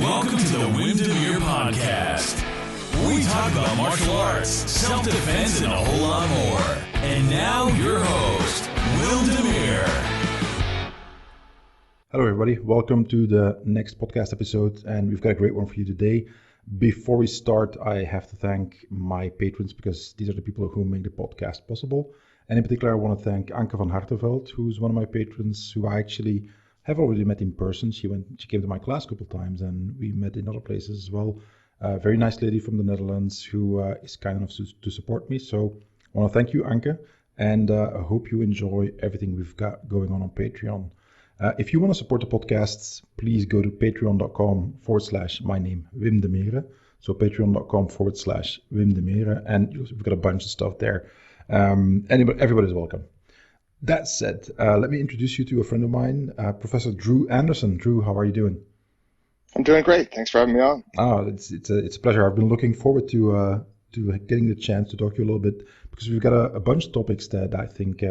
Welcome to the Demeere podcast. We talk about martial arts, self-defense, and a whole lot more. And now your host, Demeere. Hello everybody, welcome to the next podcast episode, and we've got a great one for you today. Before we start, I have to thank my patrons because these are the people who make the podcast possible. And in particular, I want to thank Anke van Hartenveld, who's one of my patrons who I actually have already met in person. She came to my class a couple of times, and we met in other places as well. Very nice lady from the Netherlands who is kind enough to support me. So I want to thank you, Anke, and I hope you enjoy everything we've got going on Patreon. If you want to support the podcasts, please go to patreon.com/my name, Wim Demeere. So patreon.com/Wim Demeere, and we've got a bunch of stuff there. Everybody's welcome. That said, let me introduce you to a friend of mine, Professor Drew Anderson. Drew, how are you doing? I'm doing great. Thanks for having me on. Oh, it's a pleasure. I've been looking forward to getting the chance to talk to you a little bit because we've got a bunch of topics that I think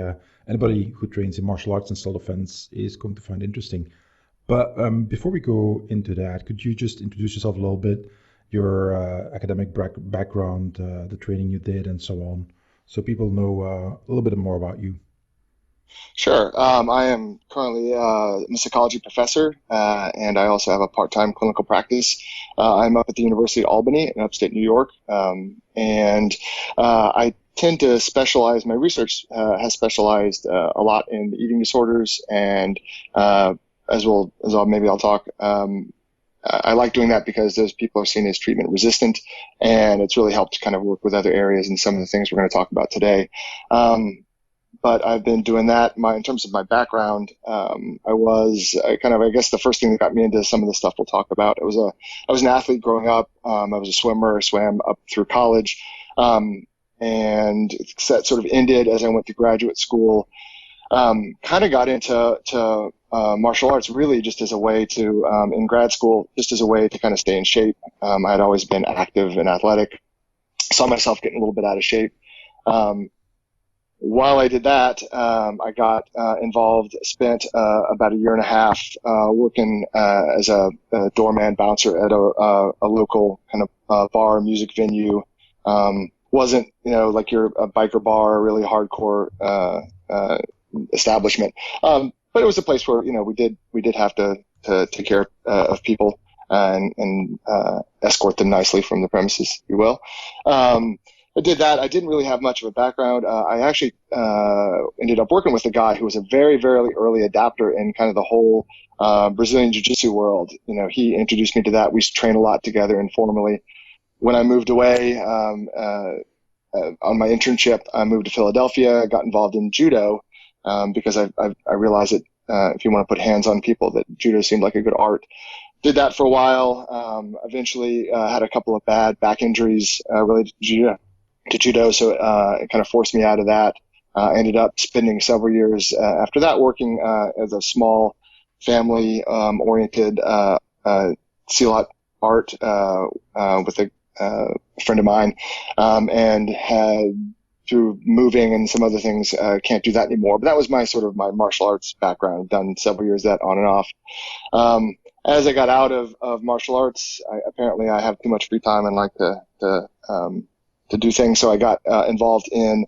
anybody who trains in martial arts and self-defense is going to find interesting. But before we go into that, could you just introduce yourself a little bit, your academic background, the training you did, and so on, so people know a little bit more about you? Sure. I am currently a psychology professor, and I also have a part-time clinical practice. I'm up at the University of Albany in upstate New York, and I tend to specialize. My research has specialized a lot in eating disorders, and as maybe I'll talk. I like doing that because those people are seen as treatment resistant, and it's really helped kind of work with other areas and some of the things we're going to talk about today. But I've been doing that. In terms of my background, I guess the first thing that got me into some of the stuff we'll talk about. I was an athlete growing up. I was a swimmer. I swam up through college, and that sort of ended as I went to graduate school. Kind of got into martial arts really just as a way to, in grad school, just as a way to kind of stay in shape. I had always been active and athletic. Saw myself getting a little bit out of shape. While I did that, I got involved, spent about a year and a half working as a doorman bouncer at a local kind of bar, music venue. Wasn't, like your a biker bar, a really hardcore establishment. But it was a place where, we did have to take care of people and escort them nicely from the premises, if you will. I did that. I didn't really have much of a background. I actually ended up working with a guy who was a very, very early adapter in kind of the whole Brazilian Jiu-Jitsu world. He introduced me to that. We trained a lot together informally. When I moved away on my internship, I moved to Philadelphia, got involved in judo because I realized that if you want to put hands on people, that judo seemed like a good art. Did that for a while. Eventually had a couple of bad back injuries related to judo, so it kind of forced me out of that. Ended up spending several years after that working as a small family-oriented silat art with a friend of mine, and had, through moving and some other things, can't do that anymore. But that was my martial arts background. I've done several years of that on and off. As I got out of martial arts, apparently I have too much free time and like to do things. So I got involved in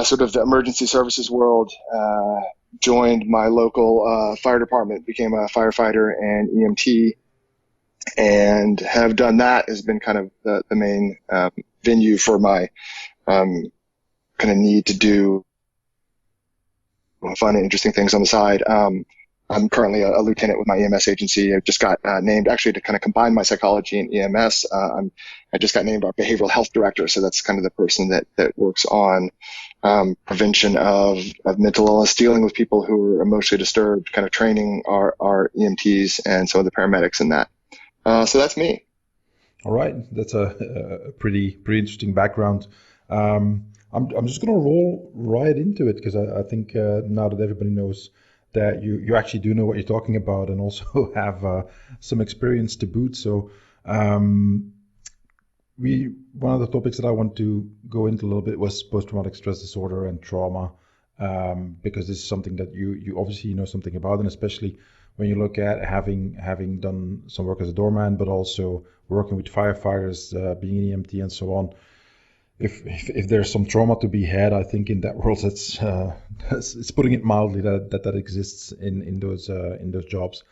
sort of the emergency services world, joined my local fire department, became a firefighter and EMT, and have done that. Has been kind of the main venue for my kind of need to do fun and interesting things on the side. I'm currently a lieutenant with my EMS agency. I just got named, actually, to kind of combine my psychology and EMS. I just got named our behavioral health director, so that's kind of the person that works on prevention of mental illness, dealing with people who are emotionally disturbed, kind of training our EMTs and some of the paramedics in that. So that's me. All right, that's a pretty interesting background. I'm just going to roll right into it because I think now that everybody knows that you actually do know what you're talking about and also have some experience to boot. So one of the topics that I want to go into a little bit was post-traumatic stress disorder and trauma, because this is something that you obviously know something about, and especially when you look at having done some work as a doorman, but also working with firefighters, being an EMT and so on. If there's some trauma to be had, I think in that world it's putting it mildly that exists in those jobs.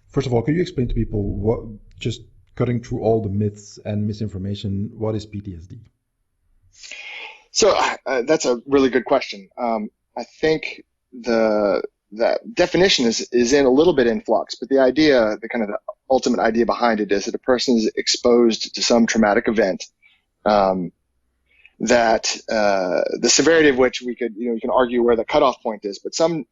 First of all, can you explain to people what, just cutting through all the myths and misinformation, what is PTSD? So that's a really good question. I think the definition is in a little bit in flux, but the idea, the kind of the ultimate idea behind it is that a person is exposed to some traumatic event, that the severity of which we can argue where the cutoff point is, but some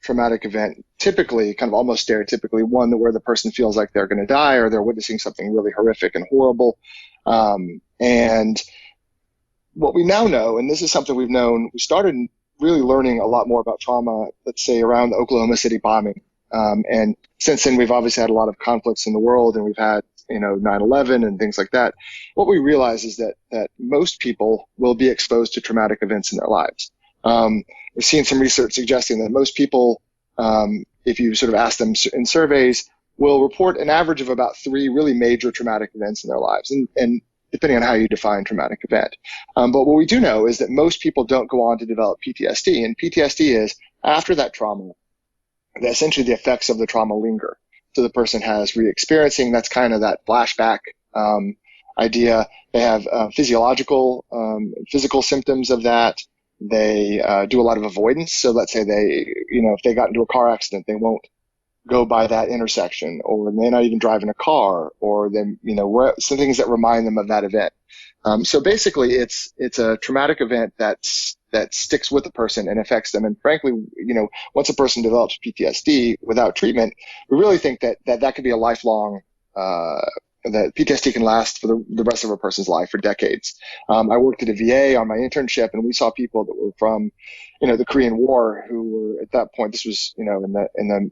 traumatic event, typically kind of almost stereotypically one where the person feels like they're going to die or they're witnessing something really horrific and horrible. And what we now know, and this is something we started really learning a lot more about trauma, let's say around the Oklahoma City bombing. And since then, we've obviously had a lot of conflicts in the world, and we've had 9/11 and things like that. What we realize is that most people will be exposed to traumatic events in their lives. We've seen some research suggesting that most people, if you sort of ask them in surveys, will report an average of about 3 really major traumatic events in their lives, and depending on how you define traumatic event. But what we do know is that most people don't go on to develop PTSD, and PTSD is after that trauma, that essentially the effects of the trauma linger. So the person has re-experiencing, that's kind of that flashback idea. They have physical symptoms of that. They do a lot of avoidance. So let's say if they got into a car accident, they won't go by that intersection, or they may not even drive in a car, or then, some things that remind them of that event. So basically it's a traumatic event that sticks with the person and affects them. And frankly, once a person develops PTSD without treatment, we really think that could be a lifelong, that PTSD can last for the rest of a person's life for decades. I worked at a VA on my internship, and we saw people that were from, the Korean War, who were at that point, this was, in the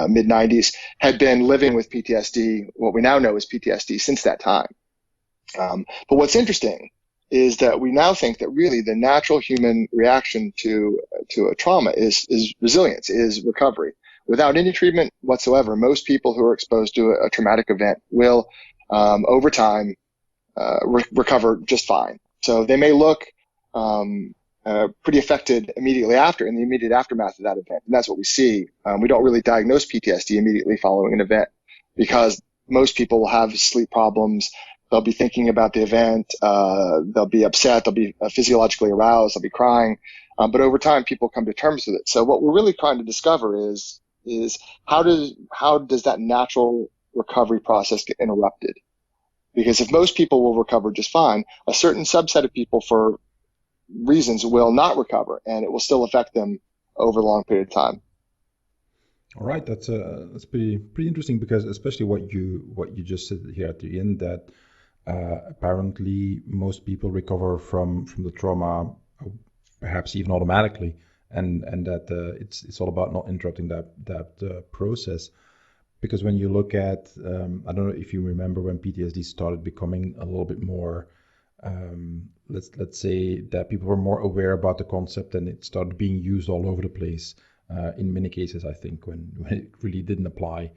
mid 90s, had been living with PTSD, what we now know is PTSD, since that time. But what's interesting is that we now think that really the natural human reaction to a trauma is resilience, is recovery. Without any treatment whatsoever, most people who are exposed to a traumatic event will, over time, recover just fine. So they may look pretty affected immediately after, in the immediate aftermath of that event. And that's what we see. We don't really diagnose PTSD immediately following an event, because most people will have sleep problems. They'll be thinking about the event. They'll be upset. They'll be physiologically aroused. They'll be crying. But over time, people come to terms with it. So what we're really trying to discover is how does that natural recovery process get interrupted? Because if most people will recover just fine, a certain subset of people, for reasons, will not recover, and it will still affect them over a long period of time. All right, that's pretty interesting, because especially what you just said here at the end, that apparently most people recover from the trauma, perhaps even automatically, and that it's all about not interrupting that process. Because when you look at, I don't know if you remember when PTSD started becoming a little bit more, let's say that people were more aware about the concept, and it started being used all over the place. In many cases, I think, when it really didn't apply.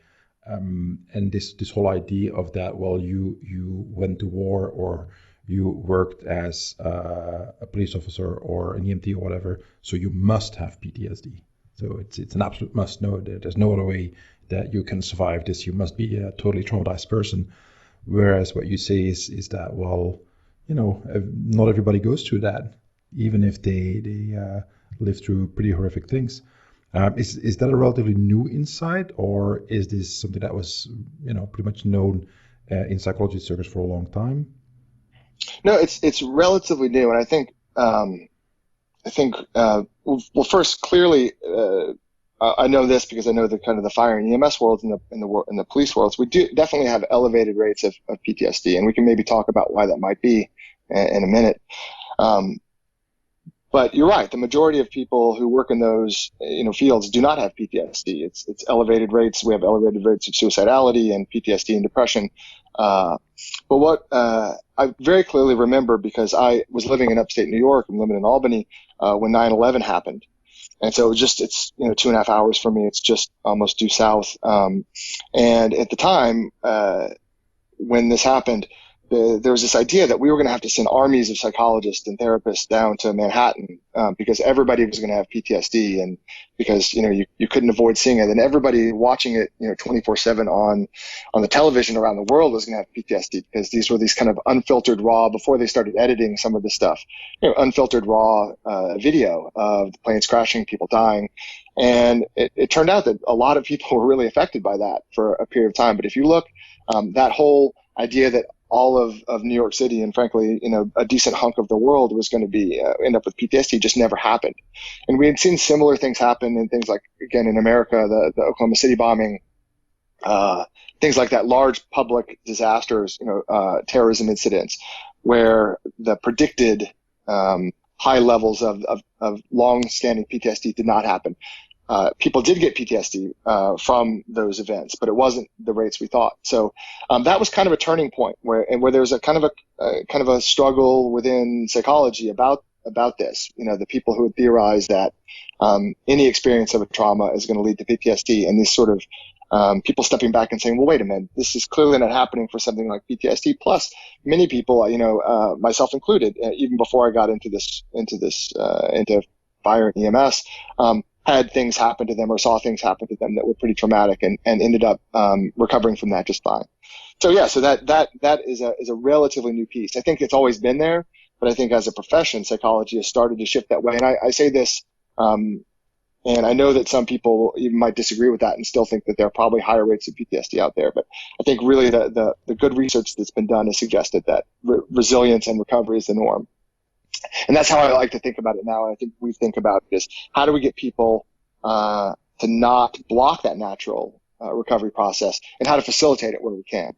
And this whole idea of that, well, you went to war, or you worked as a police officer or an EMT or whatever, so you must have PTSD. So it's an absolute must. No, there's no other way that you can survive this. You must be a totally traumatized person. Whereas what you say is that, well, not everybody goes through that, even if they live through pretty horrific things. Is that a relatively new insight, or is this something that was, pretty much known in psychology circles for a long time? No, it's relatively new, and I think well, first, clearly, I know this because I know the kind of the fire and EMS worlds and the police worlds. We do definitely have elevated rates of PTSD, and we can maybe talk about why that might be in a minute. But you're right. The majority of people who work in those fields do not have PTSD. It's elevated rates. We have elevated rates of suicidality and PTSD and depression. But what I very clearly remember, because I was living in upstate New York and living in Albany when 9/11 happened, And so it's 2.5 hours for me. It's just almost due south. And at the time, when this happened, there was this idea that we were going to have to send armies of psychologists and therapists down to Manhattan, because everybody was going to have PTSD, and because, you couldn't avoid seeing it, and everybody watching it, 24/7 on the television around the world was going to have PTSD, because these were these kind of unfiltered raw, before they started editing some of this stuff, unfiltered raw video of the planes crashing, people dying. And it turned out that a lot of people were really affected by that for a period of time. But if you look, that whole idea that all of New York City, and frankly, a decent hunk of the world was going to be end up with PTSD, just never happened. And we had seen similar things happen in things like, again, in America, the Oklahoma City bombing, things like that, large public disasters, terrorism incidents, where the predicted high levels of long-standing PTSD did not happen. People did get PTSD from those events, but it wasn't the rates we thought. So that was kind of a turning point where there was a kind of a struggle within psychology about this. The people who would theorize that any experience of a trauma is going to lead to PTSD, and these sort of people stepping back and saying, well, wait a minute, this is clearly not happening for something like PTSD. Plus, many people, myself included, even before I got into fire and EMS, had things happen to them or saw things happen to them that were pretty traumatic, and ended up recovering from that just fine. So that is a relatively new piece. I think it's always been there, but I think as a profession, psychology has started to shift that way. And I say this, and I know that some people even might disagree with that and still think that there are probably higher rates of PTSD out there. But I think really the good research that's been done has suggested that resilience and recovery is the norm. And that's how I like to think about it now. I think we think about it as, how do we get people to not block that natural recovery process, and how to facilitate it where we can.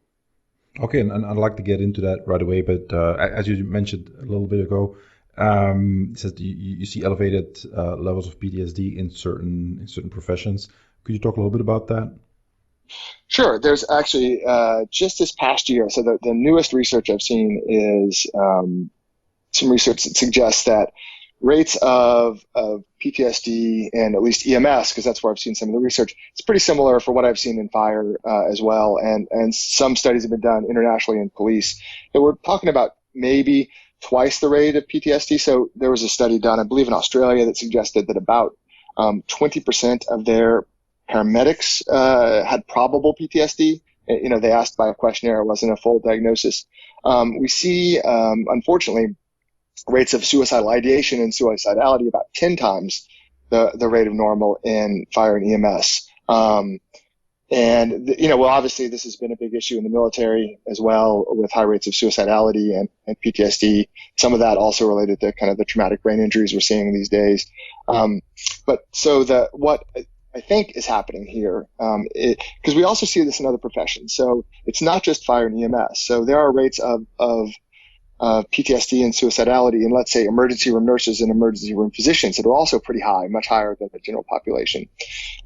Okay, and I'd like to get into that right away, but as you mentioned a little bit ago, it says you see elevated levels of PTSD in certain professions. Could you talk a little bit about that? Sure. There's actually just this past year, so the newest research I've seen is some research that suggests that rates of PTSD and at least EMS, because that's where I've seen some of the research, it's pretty similar for what I've seen in fire as well. And some studies have been done internationally in police. And we're talking about maybe twice the rate of PTSD. So there was a study done, I believe in Australia, that suggested that about 20% of their paramedics had probable PTSD. They asked by a questionnaire, it wasn't a full diagnosis. We see, unfortunately, rates of suicidal ideation and suicidality about 10 times the rate of normal in fire and EMS. Obviously this has been a big issue in the military as well, with high rates of suicidality and PTSD. Some of that also related to kind of the traumatic brain injuries we're seeing these days. What I think is happening here, because we also see this in other professions. So it's not just fire and EMS. So there are rates of PTSD and suicidality in, let's say, emergency room nurses and emergency room physicians that are also pretty high, much higher than the general population.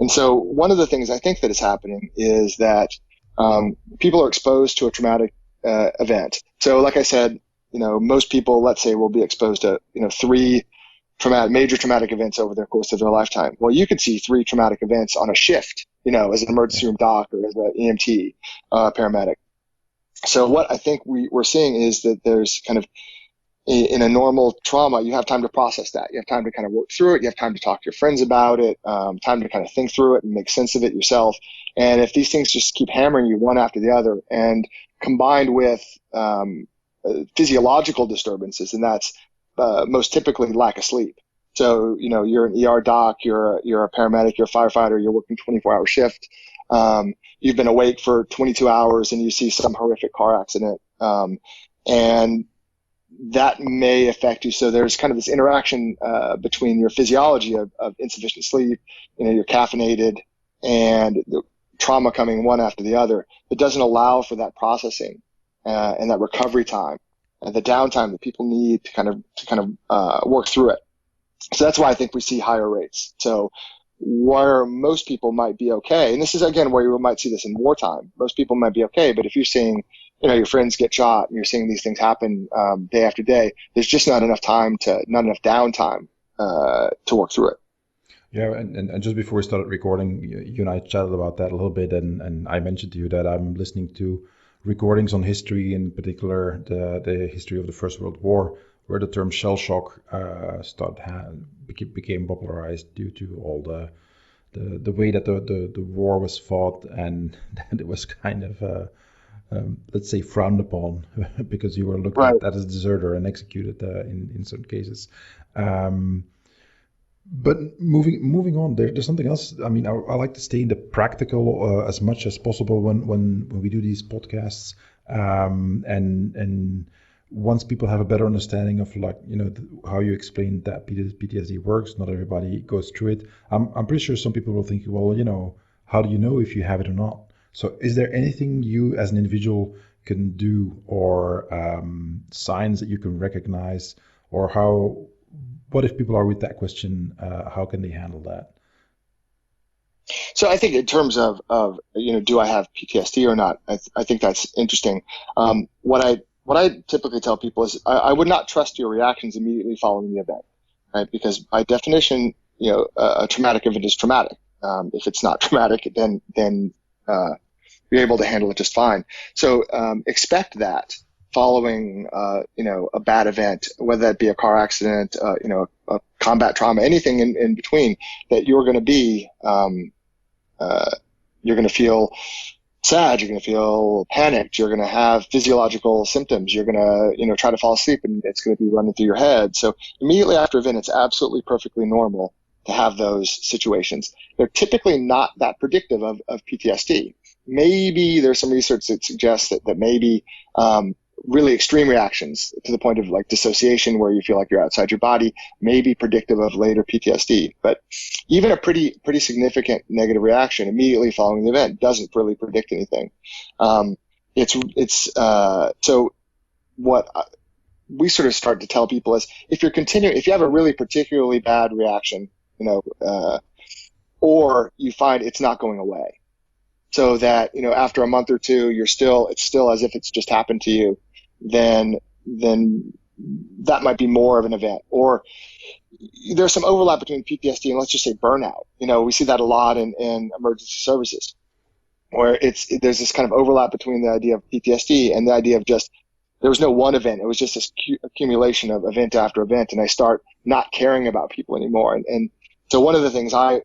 And so one of the things I think that is happening is that people are exposed to a traumatic event. So like I said, most people, let's say, will be exposed to, 3 major traumatic events over the course of their lifetime. Well, you could see 3 traumatic events on a shift, as an emergency room doc or as an EMT paramedic. So what I think we're seeing is that there's kind of, in a normal trauma, you have time to process that. You have time to kind of work through it. You have time to talk to your friends about it, time to kind of think through it and make sense of it yourself. And if these things just keep hammering you one after the other, and combined with physiological disturbances, and that's most typically lack of sleep. So, you're an ER doc, you're a paramedic, you're a firefighter, you're working 24-hour shift. You've been awake for 22 hours and you see some horrific car accident. And that may affect you. So there's kind of this interaction between your physiology of insufficient sleep, you're caffeinated, and the trauma coming one after the other. It doesn't allow for that processing and that recovery time and the downtime that people need to kind of work through it. So that's why I think we see higher rates. So where most people might be okay, and this is again where you might see this in wartime, most people might be okay, but if you're seeing, your friends get shot and you're seeing these things happen day after day, there's just not enough downtime to work through it. Yeah, and just before we started recording, you and I chatted about that a little bit, and I mentioned to you that I'm listening to recordings on history, in particular the history of the First World War, where the term shell shock became popularized due to all the way that the war was fought, and that it was kind of let's say frowned upon because you were looked Right. at as a deserter and executed in certain cases. Um, but moving on, there's something else. I mean, I like to stay in the practical as much as possible when we do these podcasts. And once people have a better understanding of how you explain that PTSD works, not everybody goes through it. I'm pretty sure some people will think, well, how do you know if you have it or not? So is there anything you as an individual can do, or signs that you can recognize, or what if people are with that question? How can they handle that? So I think in terms of do I have PTSD or not? I think that's interesting. What I typically tell people is I would not trust your reactions immediately following the event, right? Because by definition, a traumatic event is traumatic. If it's not traumatic, then you're able to handle it just fine. So expect that following a bad event, whether that be a car accident, a combat trauma, anything in between, that you're going to be you're going to feel sad, you're going to feel panicked, you're going to have physiological symptoms, you're going to try to fall asleep and it's going to be running through your head. So immediately after event, it's absolutely perfectly normal to have those situations. They're typically not that predictive of PTSD. Maybe there's some research that suggests that maybe really extreme reactions to the point of like dissociation, where you feel like you're outside your body, may be predictive of later PTSD. But even a pretty significant negative reaction immediately following the event doesn't really predict anything. So what we sort of start to tell people is, if you have a really particularly bad reaction, or you find it's not going away, so that after a month or two it's still as if it's just happened to you, then that might be more of an event. Or there's some overlap between PTSD and, let's just say, burnout. We see that a lot in emergency services, where there's this kind of overlap between the idea of PTSD and the idea of just, there was no one event. It was just this accumulation of event after event, and I start not caring about people anymore. And so one of the things I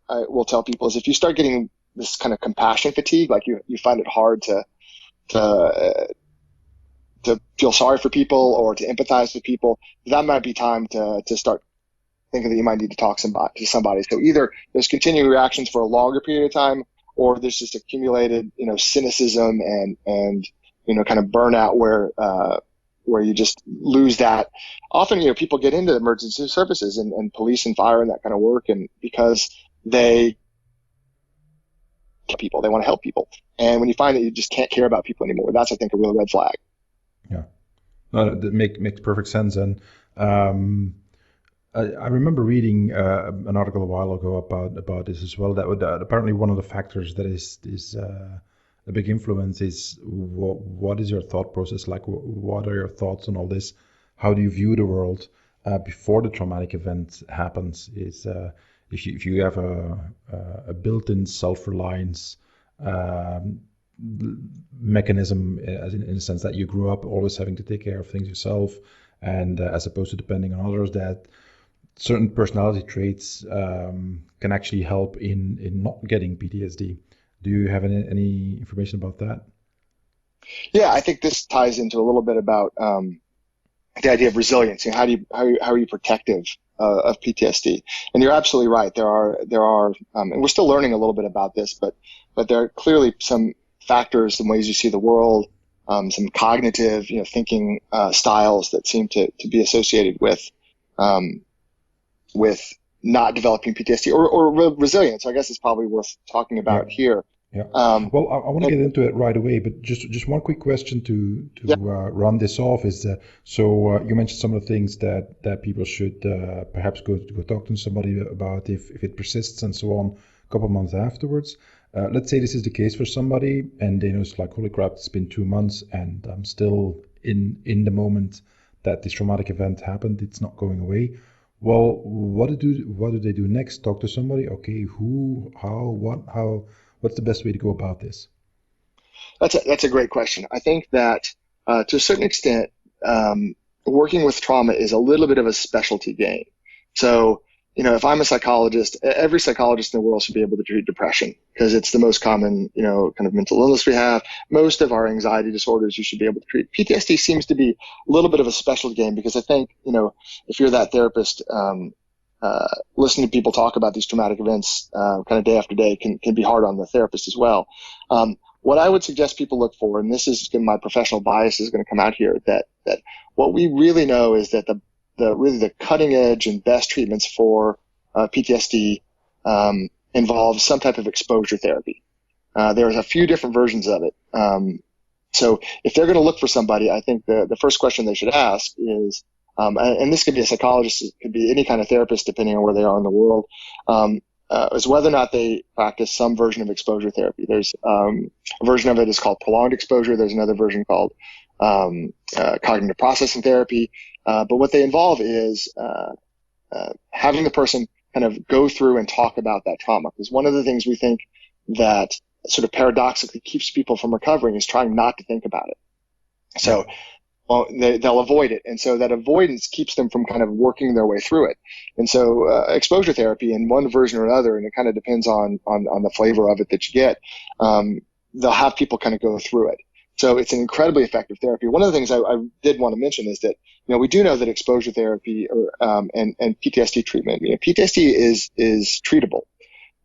will tell people is, if you start getting this kind of compassion fatigue, like you find it hard to feel sorry for people or to empathize with people, that might be time to start thinking that you might need to talk to somebody. So either there's continuing reactions for a longer period of time, or there's just accumulated, cynicism and kind of burnout where you just lose that. Often, people get into emergency services and police and fire and that kind of work, and because they want to help people. And when you find that you just can't care about people anymore, that's, I think, a real red flag. Yeah, no, that makes perfect sense. And I remember reading an article a while ago about this as well. That apparently one of the factors that is a big influence is what is your thought process like? What are your thoughts on all this? How do you view the world before the traumatic event happens? Is if you have a built-in self-reliance mechanism, in the sense that you grew up always having to take care of things yourself, and as opposed to depending on others, that certain personality traits can actually help in not getting PTSD. Do you have any information about that? Yeah, I think this ties into a little bit about the idea of resilience. How are you protective of PTSD? And you're absolutely right. There are, and we're still learning a little bit about this, but there are clearly some factors, some ways you see the world, some cognitive, thinking styles that seem to be associated with not developing PTSD or resilience. I guess it's probably worth talking about here. Yeah. Well, I want to get into it right away, but just one quick question to run this off is so you mentioned some of the things that people should perhaps go talk to somebody about if it persists and so on a couple of months afterwards. Let's say this is the case for somebody, and they know it's like, holy crap, it's been 2 months and I'm still in the moment that this traumatic event happened. It's not going away. Well, what do they do next? Talk to somebody? Okay, who, how, what, how? What's the best way to go about this? That's a great question. I think that to a certain extent, working with trauma is a little bit of a specialty game. So, if I'm a psychologist, every psychologist in the world should be able to treat depression because it's the most common, kind of mental illness we have. Most of our anxiety disorders you should be able to treat. PTSD seems to be a little bit of a special game because I think, if you're that therapist, listening to people talk about these traumatic events kind of day after day can be hard on the therapist as well. What I would suggest people look for, and this is my professional bias is going to come out here, that what we really know is that the cutting edge and best treatments for PTSD involve some type of exposure therapy. There's a few different versions of it. So if they're going to look for somebody, I think the first question they should ask is, and this could be a psychologist, it could be any kind of therapist depending on where they are in the world, is whether or not they practice some version of exposure therapy. There's a version of it is called prolonged exposure. There's another version called cognitive processing therapy. But what they involve is having the person kind of go through and talk about that trauma. Because one of the things we think that sort of paradoxically keeps people from recovering is trying not to think about it. So they'll avoid it. And so that avoidance keeps them from kind of working their way through it. And so exposure therapy in one version or another, and it kind of depends on the flavor of it that you get, they'll have people kind of go through it. So it's an incredibly effective therapy. One of the things I did want to mention is that, we do know that exposure therapy and PTSD treatment, PTSD is treatable.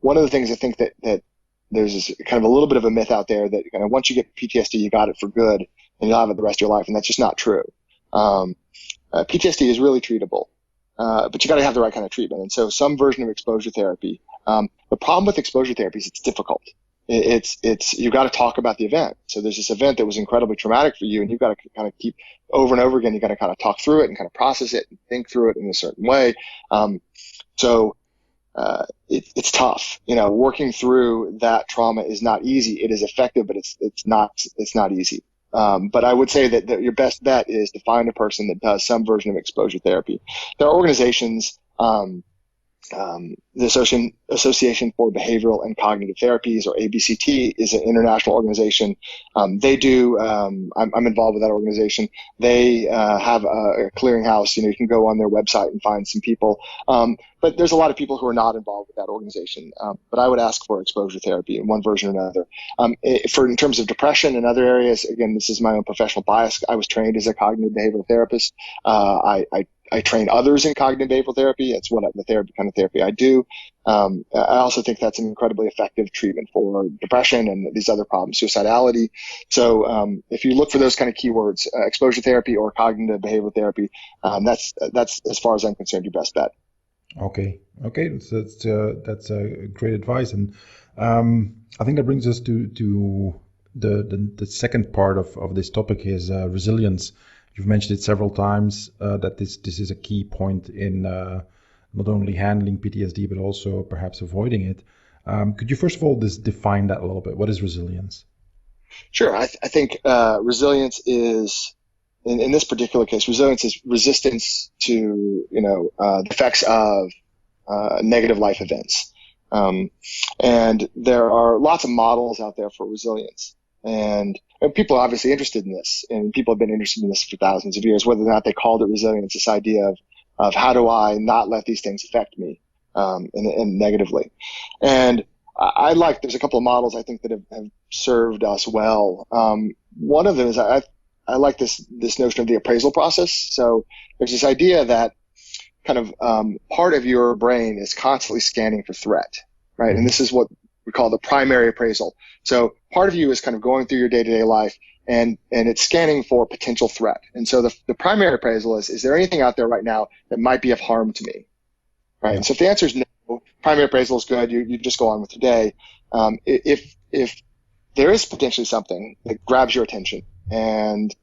One of the things I think that there's this kind of a little bit of a myth out there that kind of once you get PTSD, you got it for good and you'll have it the rest of your life. And that's just not true. PTSD is really treatable, but you got to have the right kind of treatment. And so some version of exposure therapy, the problem with exposure therapy is it's difficult. You got to talk about the event. So there's this event that was incredibly traumatic for you, and you've got to kind of keep over and over again. You got to kind of talk through it and kind of process it and think through it in a certain way. It's tough. Working through that trauma is not easy. It is effective, but it's not easy. But I would say that your best bet is to find a person that does some version of exposure therapy. There are organizations. The Association for Behavioral and Cognitive Therapies, or ABCT, is an international organization. They do. I'm involved with that organization. They have a clearinghouse. You can go on their website and find some people. But there's a lot of people who are not involved with that organization. But I would ask for exposure therapy in one version or another. In terms of depression and other areas, again, this is my own professional bias. I was trained as a cognitive behavioral therapist. I train others in cognitive behavioral therapy. It's the kind of therapy I do. I also think that's an incredibly effective treatment for depression and these other problems, suicidality. So if you look for those kind of keywords, exposure therapy or cognitive behavioral therapy, that's as far as I'm concerned, your best bet. Okay, that's great advice, and I think that brings us to the second part of this topic is resilience. You've mentioned it several times that this is a key point in not only handling PTSD but also perhaps avoiding it. Could you first of all just define that a little bit? What is resilience? Sure, I think resilience is. In this particular case, resilience is resistance to, the effects of negative life events. And there are lots of models out there for resilience. And people are obviously interested in this, and people have been interested in this for thousands of years, whether or not they called it resilience, this idea of how do I not let these things affect me and negatively. And there's a couple of models I think that have served us well. One of them is I like this notion of the appraisal process. So there's this idea that kind of part of your brain is constantly scanning for threat, right? And this is what we call the primary appraisal. So part of you is kind of going through your day-to-day life and it's scanning for potential threat. And so the primary appraisal is there anything out there right now that might be of harm to me, right? Yeah. And so if the answer is no, primary appraisal is good. You just go on with your day. If there is potentially something that grabs your attention, and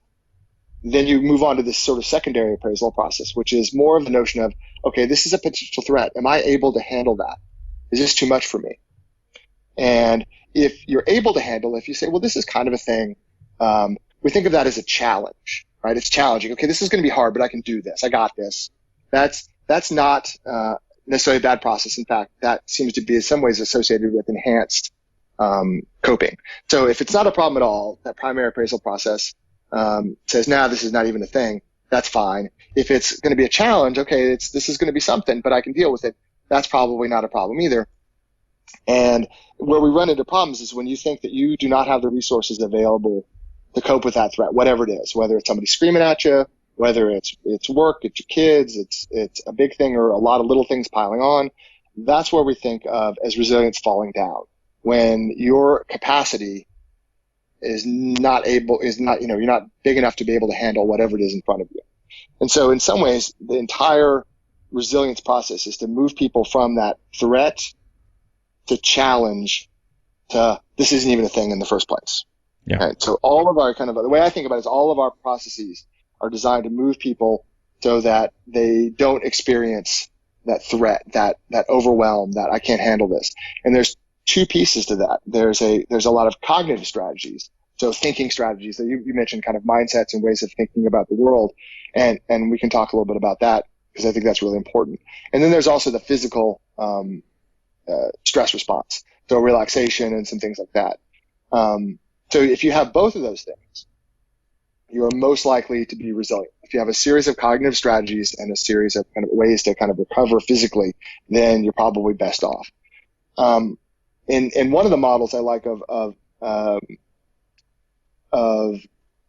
then you move on to this sort of secondary appraisal process, which is more of the notion of, okay, this is a potential threat. Am I able to handle that? Is this too much for me? And if you're able to handle it, if you say, well, this is kind of a thing, we think of that as a challenge, right? It's challenging. Okay, this is going to be hard, but I can do this. I got this. That's that's not necessarily a bad process. In fact, that seems to be in some ways associated with enhanced coping. So if it's not a problem at all, that primary appraisal process says, nah, this is not even a thing, that's fine. If it's going to be a challenge, okay, this is going to be something, but I can deal with it, that's probably not a problem either. And where we run into problems is when you think that you do not have the resources available to cope with that threat, whatever it is, whether it's somebody screaming at you, whether it's work, it's your kids, it's a big thing or a lot of little things piling on. That's where we think of as resilience falling down. When your capacity is not, you're not big enough to be able to handle whatever it is in front of you. And so in some ways, the entire resilience process is to move people from that threat to challenge to this isn't even a thing in the first place. Yeah. Okay? So all of our the way I think about it is all of our processes are designed to move people so that they don't experience that threat, that overwhelm, that I can't handle this. And there's two pieces to that. There's a lot of cognitive strategies. So thinking strategies that you mentioned, kind of mindsets and ways of thinking about the world. And we can talk a little bit about that because I think that's really important. And then there's also the physical stress response. So relaxation and some things like that. So if you have both of those things, you are most likely to be resilient. If you have a series of cognitive strategies and a series of kind of ways to kind of recover physically, then you're probably best off. In one of the models I like of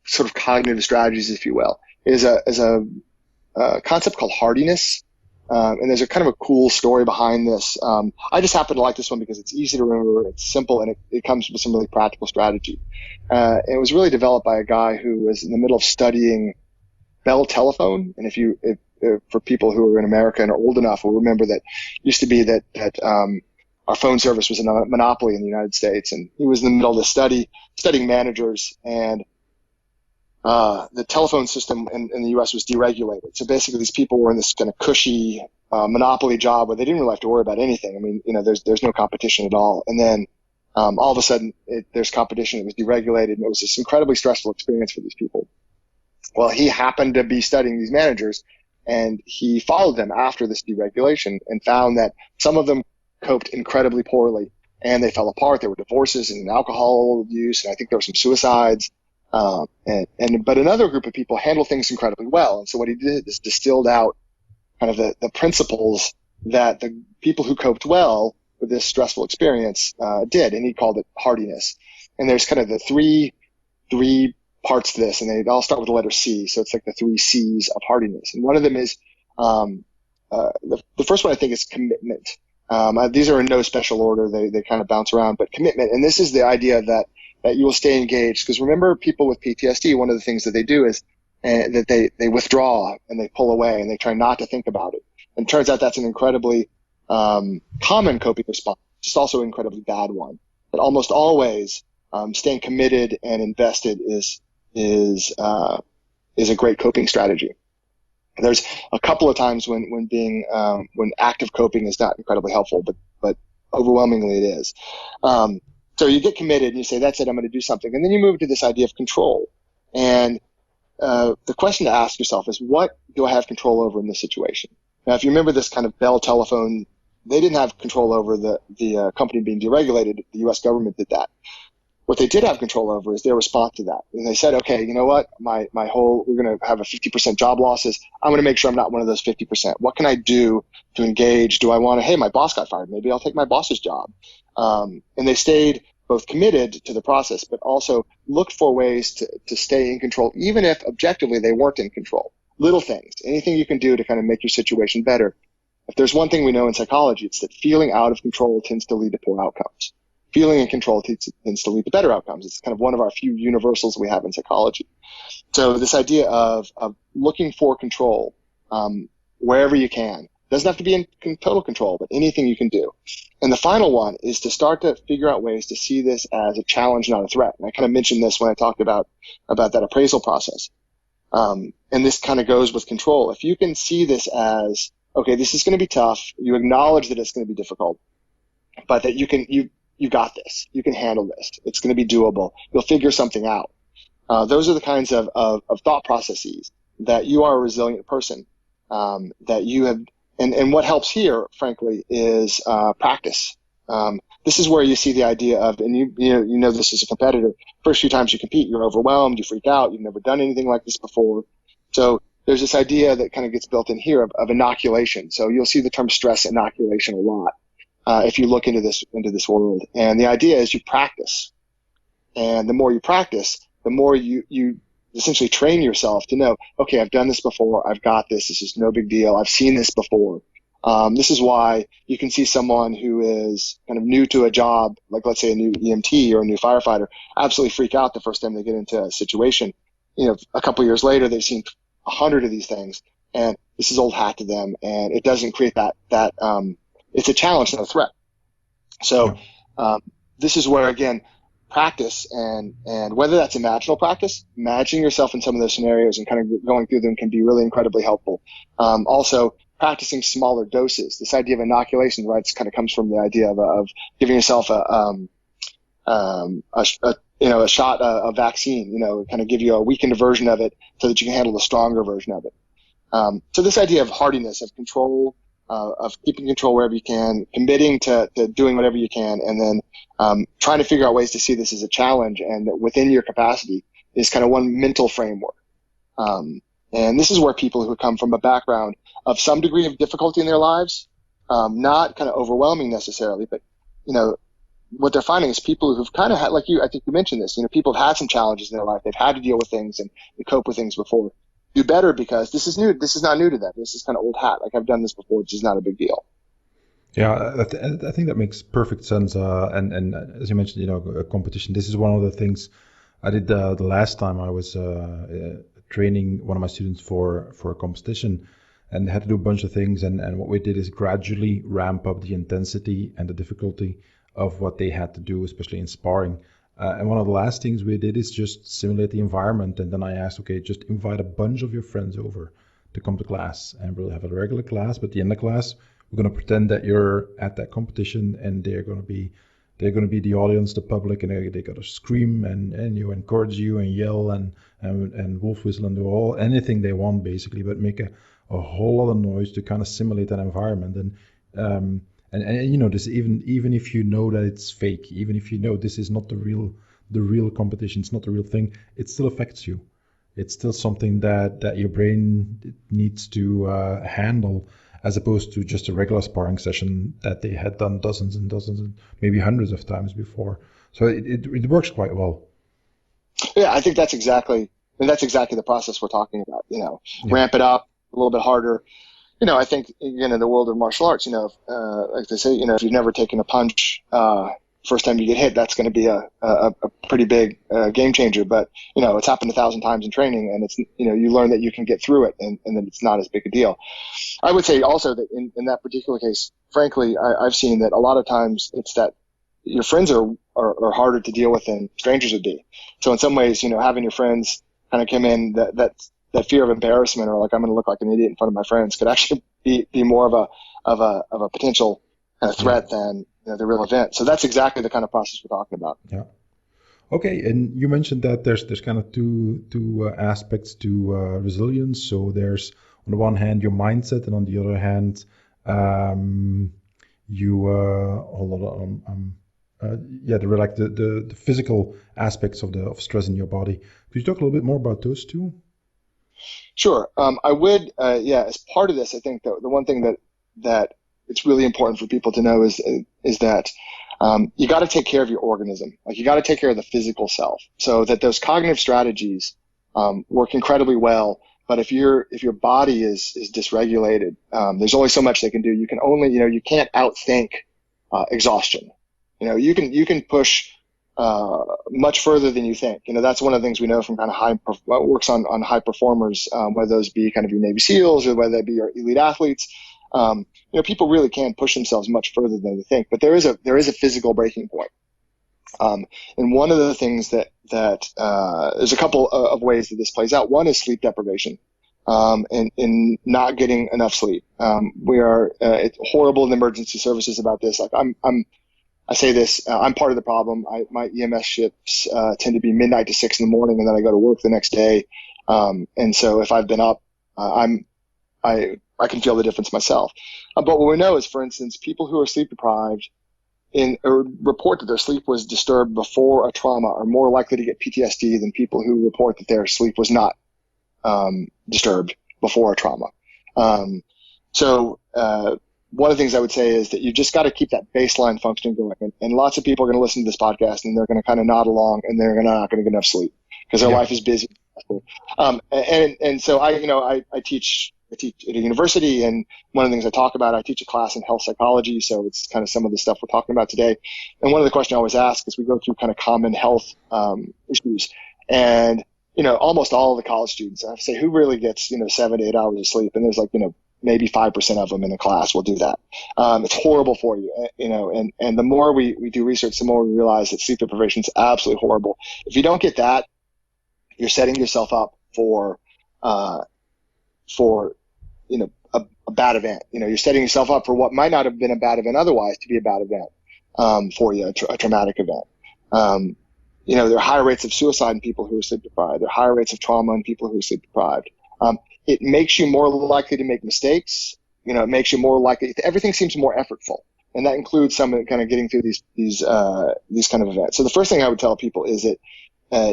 sort of cognitive strategies, if you will, is a concept called hardiness. And there's a kind of a cool story behind this. I just happen to like this one because it's easy to remember, it's simple, and it comes with some really practical strategy. It was really developed by a guy who was in the middle of studying Bell telephone. And if for people who are in America and are old enough will remember that it used to be that our phone service was a monopoly in the United States. And he was in the middle of the studying managers, and the telephone system in the U.S. was deregulated. So basically these people were in this kind of cushy monopoly job where they didn't really have to worry about anything. I mean, there's no competition at all. And then all of a sudden there's competition. It was deregulated, and it was this incredibly stressful experience for these people. Well, he happened to be studying these managers, and he followed them after this deregulation and found that some of them coped incredibly poorly, and they fell apart. There were divorces and alcohol use, and I think there were some suicides. But another group of people handle things incredibly well. And so what he did is distilled out kind of the principles that the people who coped well with this stressful experience did, and he called it hardiness. And there's kind of the three parts to this, and they all start with the letter C. So it's like the 3 C's of hardiness. And one of them is the first one I think is commitment. These are in no special order. They kind of bounce around, but commitment. And this is the idea that you will stay engaged. Because remember, people with PTSD, one of the things that they do is that they withdraw and they pull away and they try not to think about it. And it turns out that's an incredibly common coping response, just also an incredibly bad one. But almost always staying committed and invested is a great coping strategy. There's a couple of times when active coping is not incredibly helpful, but overwhelmingly it is. So you get committed and you say, that's it, I'm going to do something. And then you move to this idea of control. And the question to ask yourself is, what do I have control over in this situation? Now, if you remember this kind of Bell telephone, they didn't have control over the company being deregulated. The U.S. government did that. What they did have control over is their response to that. And they said, okay, you know what? we're going to have a 50% job losses. I'm going to make sure I'm not one of those 50%. What can I do to engage? Do I want to, hey, my boss got fired. Maybe I'll take my boss's job. And they stayed both committed to the process, but also looked for ways to stay in control, even if objectively they weren't in control. Little things, anything you can do to kind of make your situation better. If there's one thing we know in psychology, it's that feeling out of control tends to lead to poor outcomes. Feeling in control tends to lead to better outcomes. It's kind of one of our few universals we have in psychology. So this idea of looking for control wherever you can. Doesn't have to be in total control, but anything you can do. And the final one is to start to figure out ways to see this as a challenge, not a threat. And I kind of mentioned this when I talked about that appraisal process. And this kind of goes with control. If you can see this as, okay, this is going to be tough. You acknowledge that it's going to be difficult, but that you got this. You can handle this. It's going to be doable. You'll figure something out. Those are the kinds of thought processes that you are a resilient person, that you have. And what helps here, frankly, is practice. This is where you see the idea of, and you know this as a competitor, first few times you compete, you're overwhelmed, you freak out, you've never done anything like this before. So there's this idea that kind of gets built in here of inoculation. So you'll see the term stress inoculation a lot if you look into this world. And the idea is you practice. And the more you practice, the more you essentially train yourself to know, okay, I've done this before, I've got this, this is no big deal, I've seen this before. This is why you can see someone who is kind of new to a job, like let's say a new EMT or a new firefighter, absolutely freak out the first time they get into a situation. A couple of years later, they've seen 100 of these things, and this is old hat to them, and it doesn't create that it's a challenge, not a threat. So this is where, again, practice and whether that's imaginal practice, imagining yourself in some of those scenarios and kind of going through them can be really incredibly helpful. Also, practicing smaller doses. This idea of inoculation, right, kind of comes from the idea of giving yourself a shot, a vaccine, kind of give you a weakened version of it so that you can handle the stronger version of it. So this idea of hardiness, of control, of keeping control wherever you can, committing to doing whatever you can, and then trying to figure out ways to see this as a challenge and that within your capacity is kind of one mental framework. And this is where people who come from a background of some degree of difficulty in their lives, not kind of overwhelming necessarily, but, what they're finding is people who've kind of had, like I think you mentioned this, people have had some challenges in their life. They've had to deal with things and cope with things before. Do better because this is new. This is not new to them. This is kind of old hat. Like I've done this before. This is not a big deal. Yeah, I think that makes perfect sense. And as you mentioned, a competition. This is one of the things I did the last time I was training one of my students for a competition, and had to do a bunch of things. And what we did is gradually ramp up the intensity and the difficulty of what they had to do, especially in sparring. And one of the last things we did is just simulate the environment. And then I asked, okay, just invite a bunch of your friends over to come to class, and we'll have a regular class. But at the end of class, we're going to pretend that you're at that competition, and they're going to be the audience, the public, and they got to scream and you encourage you and yell and wolf whistle and do anything they want basically, but make a whole lot of noise to kind of simulate that environment. And this even if you know that it's fake, even if you know this is not the real competition, it's not the real thing, it still affects you. It's still something that your brain needs to handle, as opposed to just a regular sparring session that they had done dozens and dozens and maybe hundreds of times before. So it works quite well. Yeah, I think that's exactly the process we're talking about. Ramp it up a little bit harder. I think, again, in the world of martial arts, like they say, if you've never taken a punch, first time you get hit, that's going to be a pretty big game changer. But, it's happened 1,000 times in training, and it's, you learn that you can get through it and that it's not as big a deal. I would say also that in that particular case, frankly, I've seen that a lot of times it's that your friends are harder to deal with than strangers would be. So in some ways, having your friends kind of come in, that fear of embarrassment, or like I'm going to look like an idiot in front of my friends, could actually be more of a potential kind of threat than the real event. So that's exactly the kind of process we're talking about. Yeah. Okay, and you mentioned that there's kind of two aspects to resilience. So there's on the one hand your mindset, and on the other hand, the physical aspects of stress in your body. Could you talk a little bit more about those two? Sure. I would, as part of this, I think the one thing that it's really important for people to know is that you got to take care of your organism. Like you got to take care of the physical self, so that those cognitive strategies work incredibly well. But if your body is dysregulated, there's only so much they can do. You can only, you can't outthink exhaustion. You can push much further than you think. That's one of the things we know from kind of works on high performers, whether those be kind of your Navy SEALs or whether they be your elite athletes. People really can push themselves much further than they think, but there is a physical breaking point. And one of the things that there's a couple of ways that this plays out. One is sleep deprivation, and not getting enough sleep. It's horrible in emergency services about this. Like I say this, I'm part of the problem. My EMS shifts tend to be midnight to 6 in the morning, and then I go to work the next day. And so if I've been up, I I can feel the difference myself. But what we know is, for instance, people who are sleep deprived or report that their sleep was disturbed before a trauma are more likely to get PTSD than people who report that their sleep was not disturbed before a trauma. So one of the things I would say is that you just got to keep that baseline functioning going. And lots of people are going to listen to this podcast and they're going to kind of nod along and they're not going to get enough sleep because their life is busy. And so I teach at a university, and one of the things I talk about, I teach a class in health psychology. So it's kind of some of the stuff we're talking about today. And one of the questions I always ask is we go through kind of common health issues, and almost all of the college students, I say, who really gets 7 to 8 hours of sleep? And there's like maybe 5% of them in a class will do that. It's horrible for you, and the more we do research, the more we realize that sleep deprivation is absolutely horrible. If you don't get that, you're setting yourself up for a bad event. You're setting yourself up for what might not have been a bad event otherwise to be a bad event for you, a traumatic event. There are higher rates of suicide in people who are sleep deprived. There are higher rates of trauma in people who are sleep deprived. It makes you more likely to make mistakes. It makes you more likely. Everything seems more effortful, and that includes some of kind of getting through these kind of events. So the first thing I would tell people is that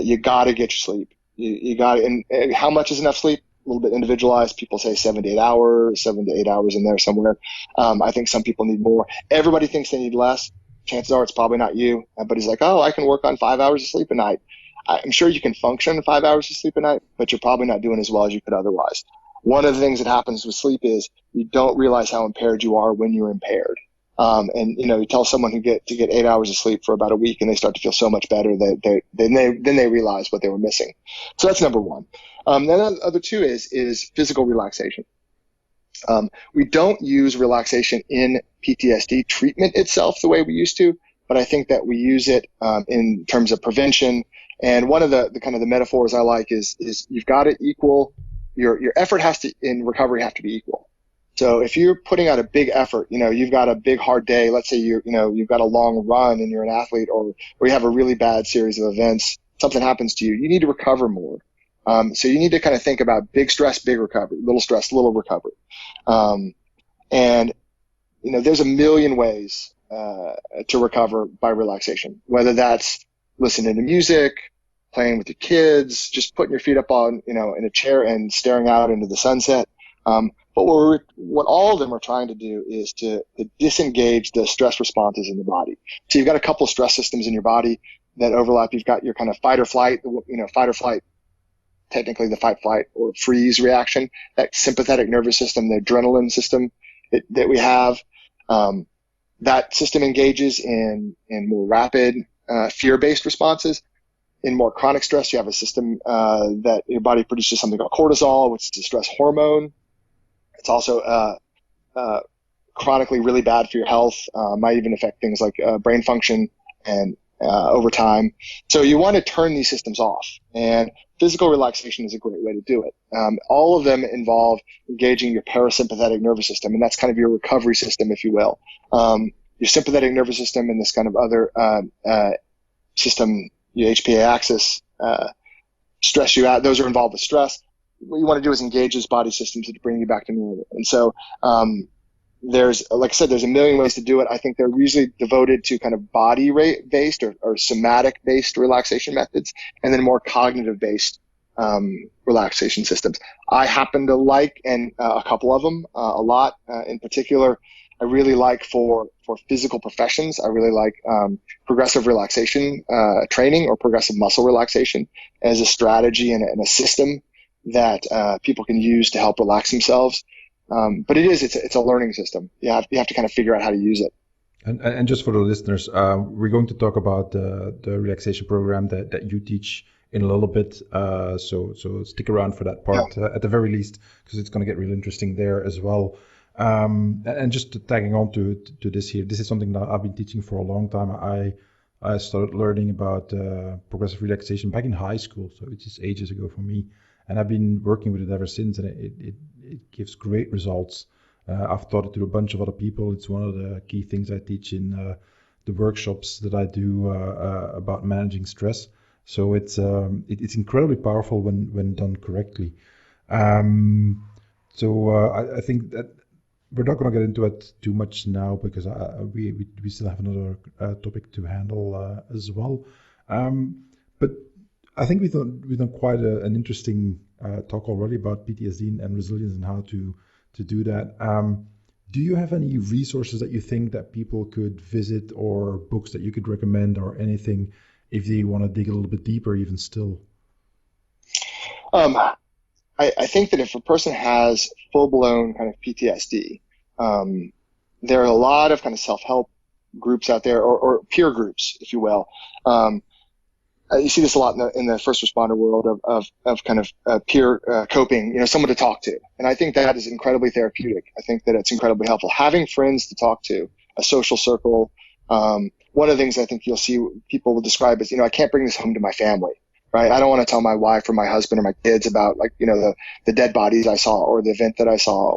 you got to get your sleep. You got to, and how much is enough sleep? A little bit individualized. People say 7 to 8 hours, 7 to 8 hours in there somewhere. I think some people need more. Everybody thinks they need less. Chances are it's probably not you. But he's like, oh, I can work on 5 hours of sleep a night. I'm sure you can function on 5 hours of sleep a night, but you're probably not doing as well as you could otherwise. One of the things that happens with sleep is you don't realize how impaired you are when you're impaired. You tell someone to get 8 hours of sleep for about a week, and they start to feel so much better that then they realize what they were missing. So that's number one. Then the other two is physical relaxation. We don't use relaxation in PTSD treatment itself the way we used to, but I think that we use it in terms of prevention. And one of the kind of the metaphors I like is you've got to equal your effort in recovery have to be equal. So if you're putting out a big effort, you've got a big hard day. Let's say you've got a long run and you're an athlete, or you have a really bad series of events. Something happens to you. You need to recover more. So you need to kind of think about big stress, big recovery, little stress, little recovery. There's a million ways to recover by relaxation, whether that's listening to music, playing with your kids, just putting your feet up on, in a chair and staring out into the sunset. But what all of them are trying to do is to disengage the stress responses in the body. So you've got a couple of stress systems in your body that overlap. You've got your kind of fight or flight, technically the fight, flight, or freeze reaction, that sympathetic nervous system, the adrenaline system that we have. That system engages in more rapid fear-based responses. In more chronic stress, you have a system that your body produces something called cortisol, which is a stress hormone. It's also chronically really bad for your health, might even affect things like brain function and over time. So you want to turn these systems off, and physical relaxation is a great way to do it. All of them involve engaging your parasympathetic nervous system, and that's kind of your recovery system, if you will. Your sympathetic nervous system and this kind of other system, your HPA axis, stress you out. Those are involved with stress. What you want to do is engage those body systems to bring you back to normal. And so there's, like I said, there's a million ways to do it. I think they're usually devoted to kind of body-based or somatic-based relaxation methods, and then more cognitive-based relaxation systems. I happen to like a couple of them a lot. In particular, I really like for physical professions, I really like progressive relaxation training, or progressive muscle relaxation, as a strategy and a system that people can use to help relax themselves. But it's a learning system. You have to kind of figure out how to use it. And just for the listeners, we're going to talk about the relaxation program that you teach in a little bit. So stick around for that part at the very least, because it's going to get really interesting there as well. And just tagging on to this here, this is something that I've been teaching for a long time. I started learning about progressive relaxation back in high school, so it's just ages ago for me. And I've been working with it ever since, and it gives great results. I've taught it to a bunch of other people. It's one of the key things I teach in the workshops that I do about managing stress. So it's incredibly powerful when done correctly. So I think that we're not going to get into it too much now because we still have another topic to handle as well. But I think we've done quite an interesting talk already about PTSD and resilience and how to do that. Do you have any resources that you think that people could visit or books that you could recommend or anything if they want to dig a little bit deeper even still? I think that if a person has full-blown kind of PTSD, there are a lot of kind of self-help groups out there, or peer groups, if you will. You see this a lot in the first responder world of kind of peer coping, someone to talk to. And I think that is incredibly therapeutic. I think that it's incredibly helpful. Having friends to talk to, a social circle. One of the things I think you'll see people will describe as, I can't bring this home to my family. Right. I don't want to tell my wife or my husband or my kids about the dead bodies I saw or the event that I saw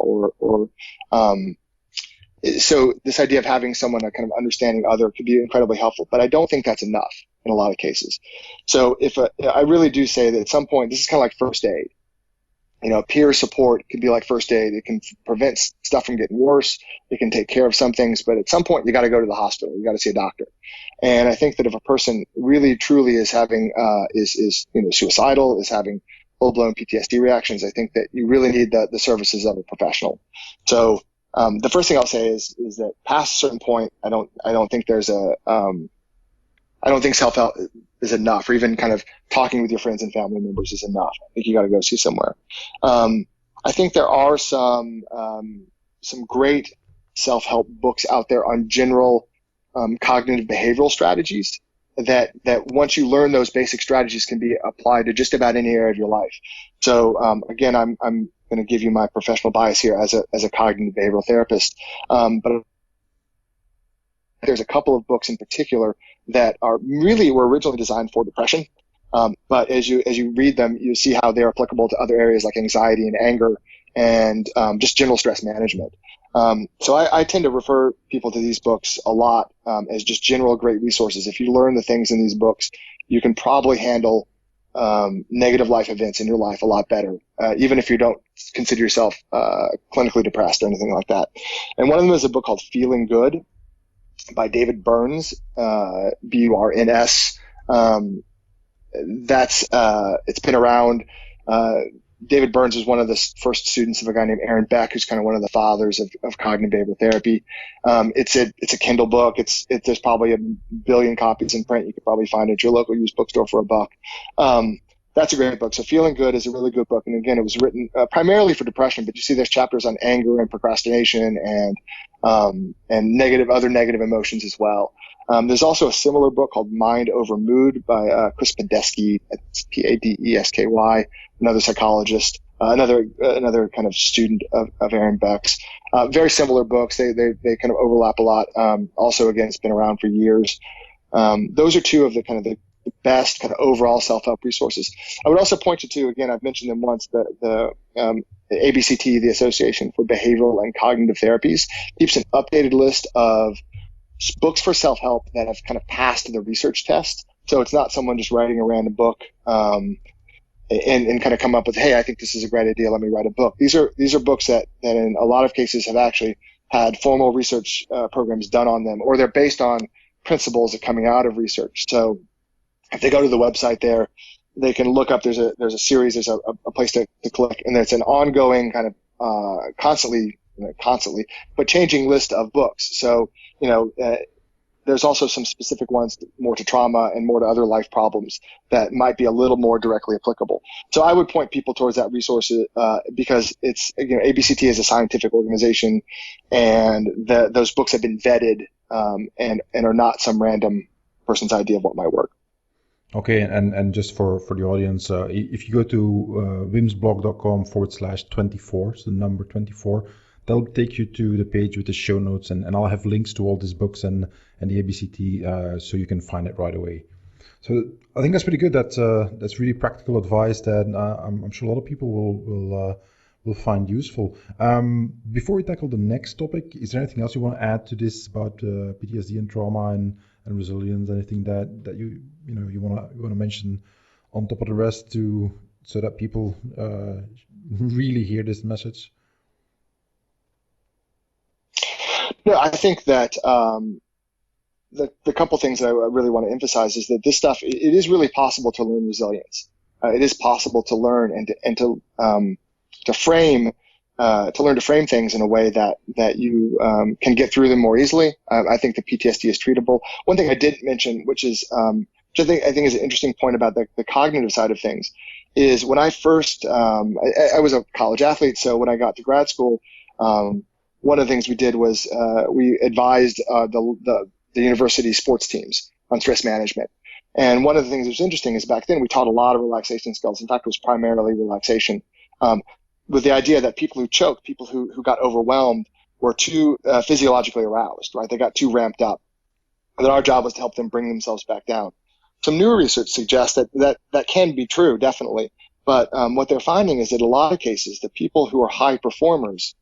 so this idea of having someone, a kind of understanding other, could be incredibly helpful, but I don't think that's enough in a lot of cases. So I really do say that at some point, this is kind of like first aid. Peer support could be like first aid. It can prevent stuff from getting worse. It can take care of some things, but at some point you got to go to the hospital. You got to see a doctor. And I think that if a person really truly is having, is suicidal, is having full-blown PTSD reactions, I think that you really need the services of a professional. So, the first thing I'll say is that past a certain point, I don't think there's I don't think self-help is enough, or even kind of talking with your friends and family members is enough. I think you got to go see somewhere. I think there are some great self-help books out there on general cognitive behavioral strategies that once you learn those basic strategies can be applied to just about any area of your life. So again, I'm going to give you my professional bias here as a cognitive behavioral therapist, but there's a couple of books in particular that were originally designed for depression. But as you read them, you see how they're applicable to other areas like anxiety and anger and just general stress management. So I tend to refer people to these books a lot as just general great resources. If you learn the things in these books, you can probably handle negative life events in your life a lot better, even if you don't consider yourself clinically depressed or anything like that. And one of them is a book called Feeling Good by David Burns, Burns. It's been around. David Burns is one of the first students of a guy named Aaron Beck, who's kind of one of the fathers of cognitive behavioral therapy. It's a Kindle book. There's probably 1 billion copies in print. You could probably find it at your local used bookstore for $1. That's a great book. So Feeling Good is a really good book. And again, it was written primarily for depression, but you see there's chapters on anger and procrastination and other negative emotions as well. There's also a similar book called Mind Over Mood by Chris Padesky. It's Padesky, another psychologist, another kind of student of Aaron Beck's. Very similar books. They kind of overlap a lot. Also, again, it's been around for years. Those are two of the best kind of overall self-help resources. I would also point you to, again, I've mentioned them once, the ABCT, the Association for Behavioral and Cognitive Therapies, keeps an updated list of books for self-help that have kind of passed the research test. So it's not someone just writing a random book and kind of come up with, hey, I think this is a great idea, let me write a book. These are books that in a lot of cases have actually had formal research programs done on them, or they're based on principles that are coming out of research. So if they go to the website there, they can look up, there's a series, there's a place to click, and it's an ongoing kind of constantly, but changing list of books. So, there's also some specific ones more to trauma and more to other life problems that might be a little more directly applicable. So I would point people towards that resource because it's, ABCT is a scientific organization, and those books have been vetted and are not some random person's idea of what might work. Okay, and just for the audience, if you go to wimsblog.com/24, so the number 24, that'll take you to the page with the show notes, and I'll have links to all these books and the ABCT, so you can find it right away. So I think that's pretty good. That's really practical advice that I'm sure a lot of people will find useful. Before we tackle the next topic, is there anything else you want to add to this about PTSD and trauma and resilience? Anything that you want to mention on top of the rest so that people really hear this message? No, I think that the couple things that I really want to emphasize is that this stuff, it is really possible to learn resilience. It is possible to learn to frame things in a way that you can get through them more easily. I think the PTSD is treatable. One thing I didn't mention, which I think is an interesting point about the cognitive side of things, is when I first I was a college athlete, so when I got to grad school, one of the things we did was we advised the university sports teams on stress management. And one of the things that was interesting is back then we taught a lot of relaxation skills. In fact, it was primarily relaxation, with the idea that people who choked, people who got overwhelmed, were too physiologically aroused, right? They got too ramped up. And that our job was to help them bring themselves back down. Some newer research suggests that can be true, definitely. But what they're finding is that in a lot of cases, the people who are high performers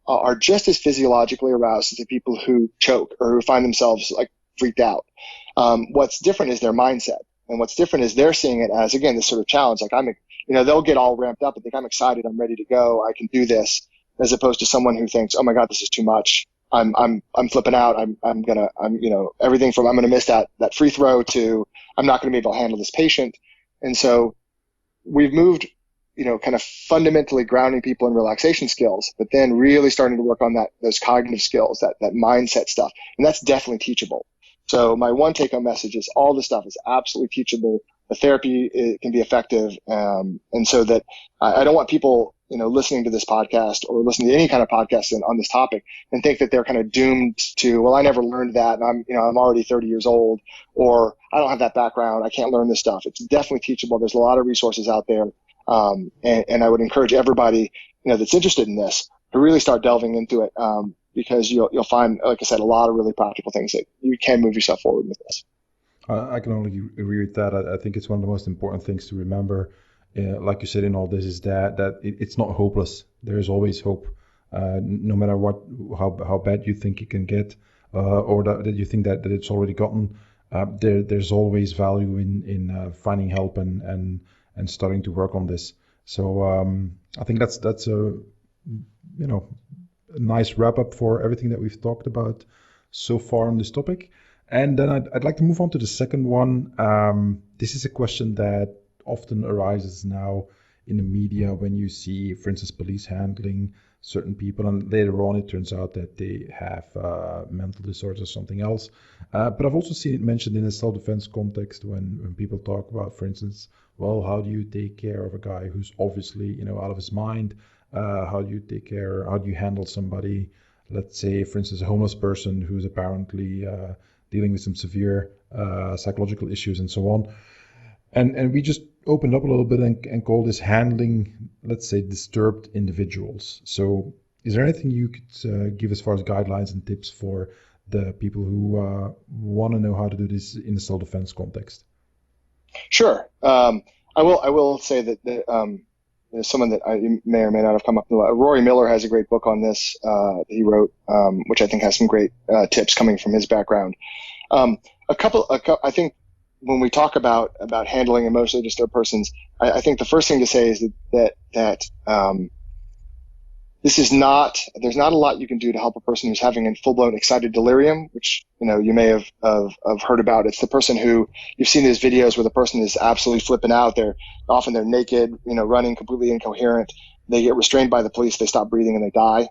are just as physiologically aroused as the people who choke or who find themselves like freaked out. What's different is their mindset. And what's different is they're seeing it as, again, this sort of challenge. Like they'll get all ramped up and think, I'm excited, I'm ready to go, I can do this, as opposed to someone who thinks, oh my God, this is too much. I'm flipping out. Everything from I'm going to miss that free throw to I'm not going to be able to handle this patient. And so we've moved, kind of fundamentally grounding people in relaxation skills, but then really starting to work on those cognitive skills, that mindset stuff. And that's definitely teachable. So my one take home message is all this stuff is absolutely teachable. The therapy can be effective. And so that I don't want people, listening to this podcast or listening to any kind of podcast on this topic and think that they're kind of doomed to, well, I never learned that. And I'm already 30 years old, or I don't have that background. I can't learn this stuff. It's definitely teachable. There's a lot of resources out there. And I would encourage everybody, that's interested in this to really start delving into it. Because you'll find, like I said, a lot of really practical things that you can move yourself forward with this. I can only agree with that. I think it's one of the most important things to remember, like you said in all this, is that it's not hopeless. There is always hope, no matter how bad you think it can get, or that you think that it's already gotten. There's always value in finding help and starting to work on this. So I think that's a nice wrap up for everything that we've talked about so far on this topic. And then I'd like to move on to the second one. This is a question that often arises now in the media when you see, for instance, police handling certain people, and later on it turns out that they have mental disorders or something else. But I've also seen it mentioned in a self-defense context when people talk about, for instance, well, how do you take care of a guy who's obviously out of his mind? How do you handle somebody, let's say, for instance, a homeless person who's apparently dealing with some severe psychological issues and so on. And we just opened up a little bit and call this handling, let's say, disturbed individuals. So is there anything you could give as far as guidelines and tips for the people who want to know how to do this in the self-defense context? Sure. I will say that there's someone that I may or may not have come up with. Rory Miller has a great book on this that he wrote, which I think has some great tips coming from his background. I think when we talk about handling emotionally disturbed persons, I think the first thing to say is that there's not a lot you can do to help a person who's having a full-blown excited delirium, which you may have heard about. It's the person who you've seen these videos where the person is absolutely flipping out. They're naked, running completely incoherent. They get restrained by the police. They stop breathing and they die.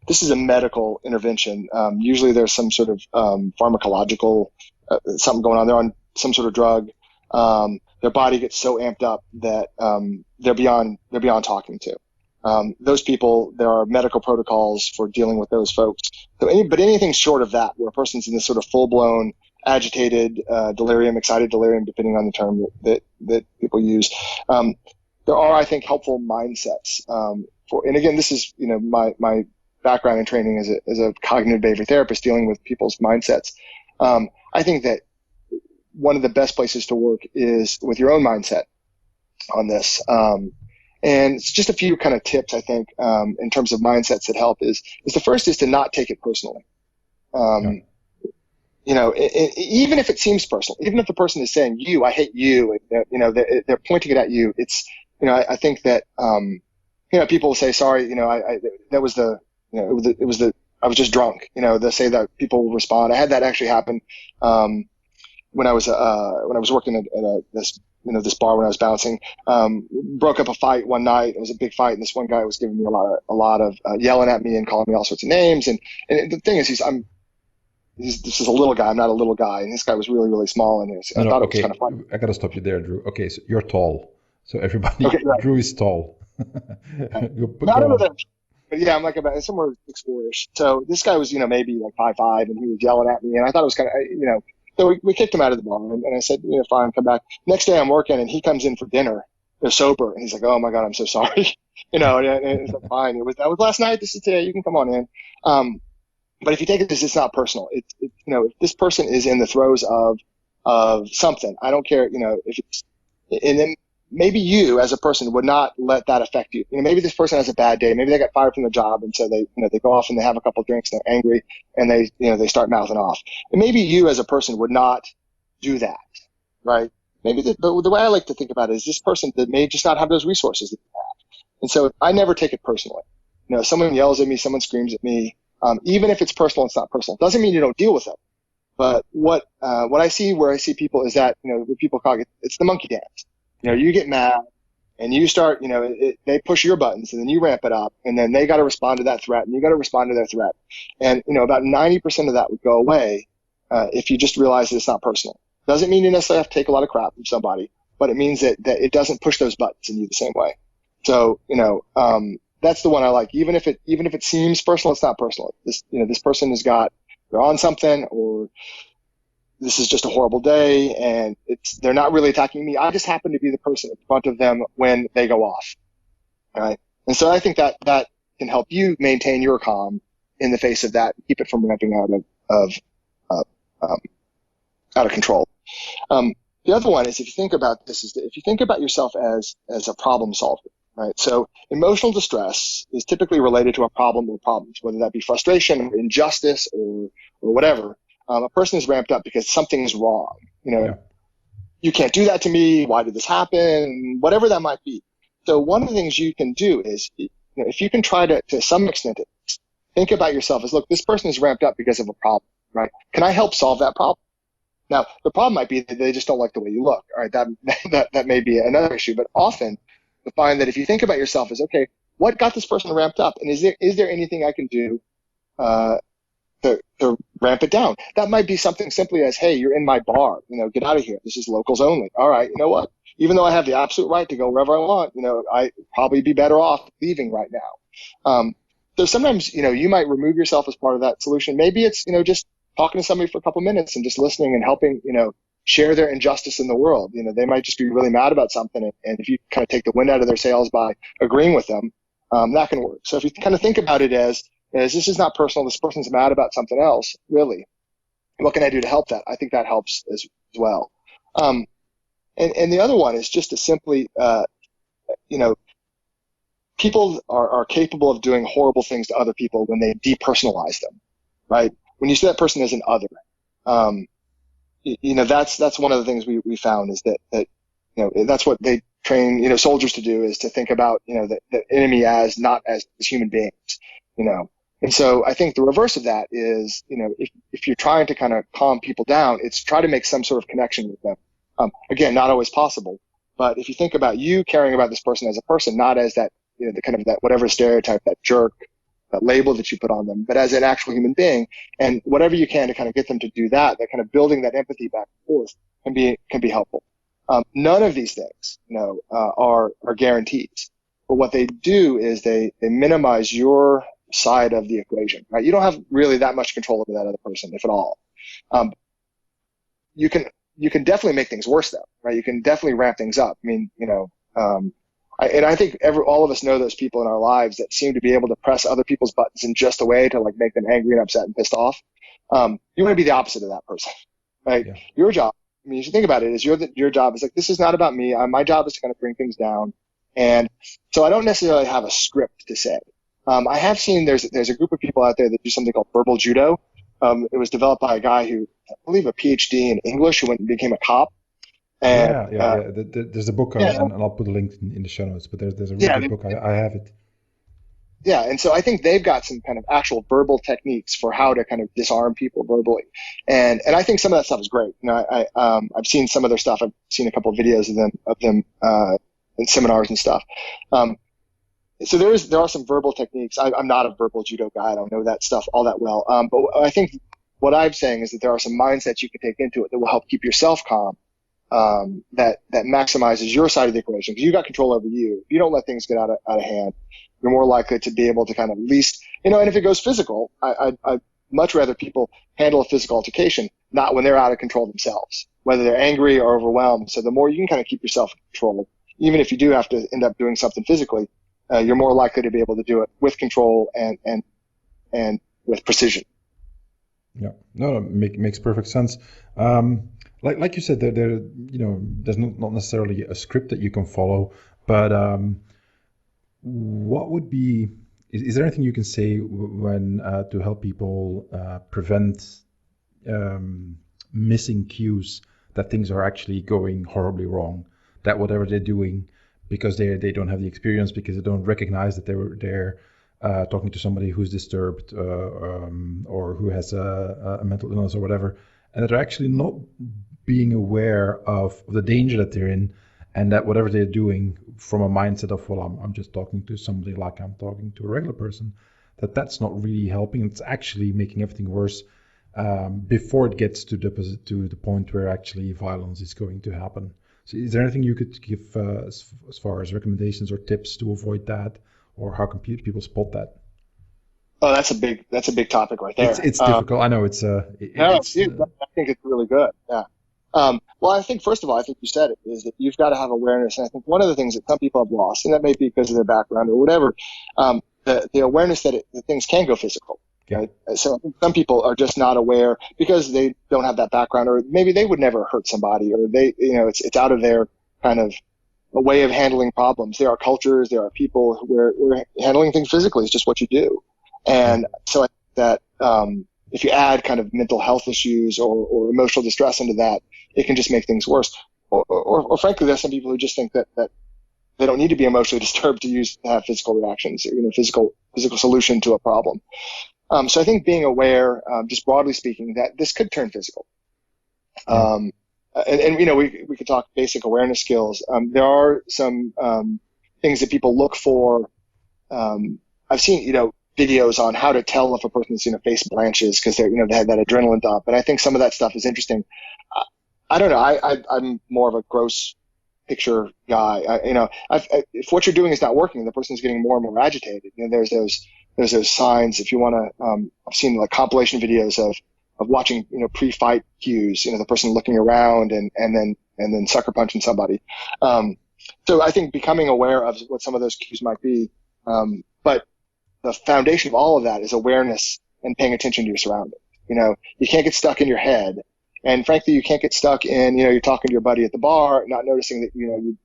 This is a medical intervention. Usually there's some sort of pharmacological something going on. They're on some sort of drug. Their body gets so amped up that they're beyond talking to. Those people, there are medical protocols for dealing with those folks. So anything short of that, where a person's in this sort of full-blown agitated delirium, excited delirium, depending on the term that people use, there are, I think, helpful mindsets. And again, this is my background and training as a cognitive behavior therapist, dealing with people's mindsets. I think that one of the best places to work is with your own mindset on this. And it's just a few kind of tips, I think, in terms of mindsets that help is the first is to not take it personally. Even if it seems personal, even if the person is saying I hate you, they're pointing it at you. It's, I think that, people will say, sorry, it was the was just drunk. They say that people will respond. I had that actually happen when I was working at this bar when I was bouncing. Broke up a fight one night. It was a big fight, and this one guy was giving me a lot of yelling at me and calling me all sorts of names. And the thing is, this is a little guy. I'm not a little guy, and this guy was really, really small. And I thought it was kind of funny. I gotta stop you there, Drew. Okay, so you're tall. So everybody, okay, right. Drew is tall. Not over that, but yeah, I'm like about somewhere 6'4"-ish. So this guy was, maybe like 5'5", and he was yelling at me, and I thought it was kind of, So we kicked him out of the bar, and I said, fine, come back. Next day I'm working, and he comes in for dinner. They're sober, and he's like, oh my God, I'm so sorry. And it's like, fine. That was last night. This is today. You can come on in. But if you take it as it's not personal, if this person is in the throes of something, I don't care, if it's, and then maybe you as a person would not let that affect you. Maybe this person has a bad day. Maybe they got fired from their job, and so they go off and they have a couple of drinks and they're angry and they start mouthing off. And maybe you as a person would not do that, right? But the way I like to think about it is this person that may just not have those resources that you have. And so I never take it personally. Someone yells at me, someone screams at me, even if it's personal, it's not personal. It doesn't mean you don't deal with it. But what I see where I see people is that, what people call it, it's the monkey dance. You get mad and you start, they push your buttons and then you ramp it up, and then they got to respond to that threat and you got to respond to their threat. And, about 90% of that would go away if you just realize that it's not personal. Doesn't mean you necessarily have to take a lot of crap from somebody, but it means that it doesn't push those buttons in you the same way. So, that's the one I like. Even if it seems personal, it's not personal. This person they're on something, or this is just a horrible day, and they're not really attacking me. I just happen to be the person in front of them when they go off. All right. And so I think that can help you maintain your calm in the face of that, keep it from ramping out of control. The other one is, if you think about this, is that if you think about yourself as a problem solver, right? So emotional distress is typically related to a problem or problems, whether that be frustration or injustice or whatever. A person is ramped up because something's wrong. You can't do that to me. Why did this happen? Whatever that might be. So one of the things you can do is, if you can try to some extent, think about yourself as, look, this person is ramped up because of a problem, right? Can I help solve that problem? Now, the problem might be that they just don't like the way you look. All right, that may be another issue. But often, you find that if you think about yourself as, okay, what got this person ramped up, and is there anything I can do to ramp it down? That might be something simply as, hey, you're in my bar, get out of here. This is locals only. All right, you know what? Even though I have the absolute right to go wherever I want, I'd probably be better off leaving right now. So sometimes, you might remove yourself as part of that solution. Maybe it's, just talking to somebody for a couple of minutes and just listening and helping, share their injustice in the world. They might just be really mad about something. And if you kind of take the wind out of their sails by agreeing with them, that can work. So if you kind of think about it as this is not personal, this person's mad about something else, really, what can I do to help that? I think that helps as well. And the other one is just to simply, people are capable of doing horrible things to other people when they depersonalize them, right? When you see that person as an other, that's one of the things we found is that that's what they train, soldiers to do, is to think about, the enemy as not as human beings, And so I think the reverse of that is, if you're trying to kind of calm people down, it's try to make some sort of connection with them. Again, not always possible, but if you think about you caring about this person as a person, not as that, the kind of that whatever stereotype, that jerk, that label that you put on them, but as an actual human being, and whatever you can to kind of get them to do that kind of building that empathy back and forth can be helpful. None of these things, are guarantees, but what they do is they minimize your side of the equation, right? You don't have really that much control over that other person, if at all. You can definitely make things worse though, right? You can definitely ramp things up. I mean, I think all of us know those people in our lives that seem to be able to press other people's buttons in just a way to like make them angry and upset and pissed off. You want to be the opposite of that person, right? Yeah. Your job, I mean, if you think about it, is your job is like, this is not about me. My job is to kind of bring things down. And so I don't necessarily have a script to say. I have seen there's a group of people out there that do something called verbal judo. It was developed by a guy who, I believe, a PhD in English, who went and became a cop. And, There's a book, and I'll put a link in the show notes. But there's a really good book. I have it. Yeah, and so I think they've got some kind of actual verbal techniques for how to kind of disarm people verbally, and I think some of that stuff is great. You know, I've seen some of their stuff. I've seen a couple of videos of them in seminars and stuff. So there are some verbal techniques. I'm not a verbal judo guy. I don't know that stuff all that well. But I think what I'm saying is that there are some mindsets you can take into it that will help keep yourself calm. That maximizes your side of the equation, because you got control over you. If you don't let things get out of hand, you're more likely to be able to kind of at least, and if it goes physical, I'd much rather people handle a physical altercation, not when they're out of control themselves, whether they're angry or overwhelmed. So the more you can kind of keep yourself in control, even if you do have to end up doing something physically, you're more likely to be able to do it with control and with precision. Yeah, no, makes perfect sense. Like you said, there's not necessarily a script that you can follow, but what would be, is there anything you can say when to help people prevent missing cues that things are actually going horribly wrong, that whatever they're doing, because they don't have the experience, because they don't recognize that they're talking to somebody who's disturbed or who has a mental illness or whatever, and that they're actually not being aware of the danger that they're in, and that whatever they're doing from a mindset of, well, I'm just talking to somebody like I'm talking to a regular person, that's not really helping. It's actually making everything worse before it gets to the point where actually violence is going to happen. So is there anything you could give as far as recommendations or tips to avoid that, or how can people spot that? Oh, that's a big topic right there. It's difficult. I know it's I think it's really good. Yeah. Well, I think first of all, I think you said it, is that you've got to have awareness. And I think one of the things that some people have lost, and that may be because of their background or whatever, the awareness that things can go physical. Right? So I think some people are just not aware because they don't have that background, or maybe they would never hurt somebody, or it's out of their kind of a way of handling problems. There are cultures, there are people where handling things physically is just what you do. And so I think that if you add kind of mental health issues or emotional distress into that, it can just make things worse. Or frankly, there's some people who just think that they don't need to be emotionally disturbed to have physical reactions, physical solution to a problem. So I think being aware, just broadly speaking, that this could turn physical. And we could talk basic awareness skills. There are some things that people look for. I've seen, videos on how to tell if a person's, face blanches because they had that adrenaline dump. And I think some of that stuff is interesting. I don't know. I'm more of a gross picture guy. If what you're doing is not working, the person's getting more and more agitated. There's those signs. If you want to, I've seen like compilation videos of watching, pre-fight cues, the person looking around and then sucker punching somebody. So I think becoming aware of what some of those cues might be. But the foundation of all of that is awareness and paying attention to your surroundings. You can't get stuck in your head. And frankly, you can't get stuck in, you're talking to your buddy at the bar, not noticing that, you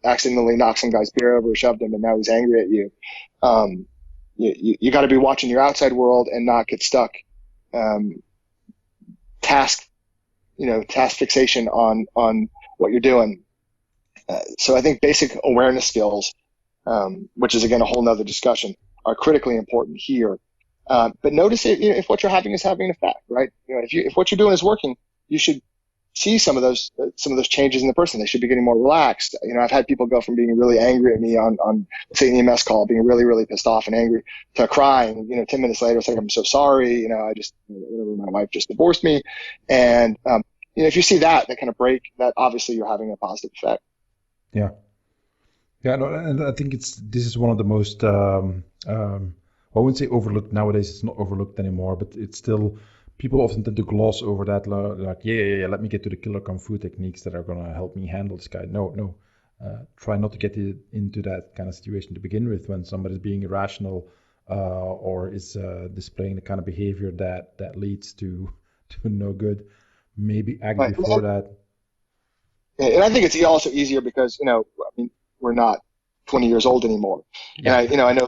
accidentally knocked some guy's beer over or shoved him and now he's angry at you. You got to be watching your outside world and not get stuck, task fixation on what you're doing. So I think basic awareness skills, which is again, a whole nother discussion, are critically important here. But notice if what you're having is having an effect, right? If what you're doing is working, you should see some of those changes in the person. They should be getting more relaxed. I've had people go from being really angry at me on say an EMS call, being really, really pissed off and angry, to crying, 10 minutes later, it's like, I'm so sorry. My wife just divorced me. And, if you see that kind of break, that obviously you're having a positive effect. Yeah. Yeah. No, and I think this is one of the most, I wouldn't say overlooked nowadays. It's not overlooked anymore, but it's still, people often tend to gloss over that, like, yeah, let me get to the killer kung fu techniques that are going to help me handle this guy. No. Try not to get into that kind of situation to begin with when somebody's being irrational or is displaying the kind of behavior that leads to no good. Maybe act right. Before that. And I think it's also easier because, we're not 20 years old anymore. Yeah. And I know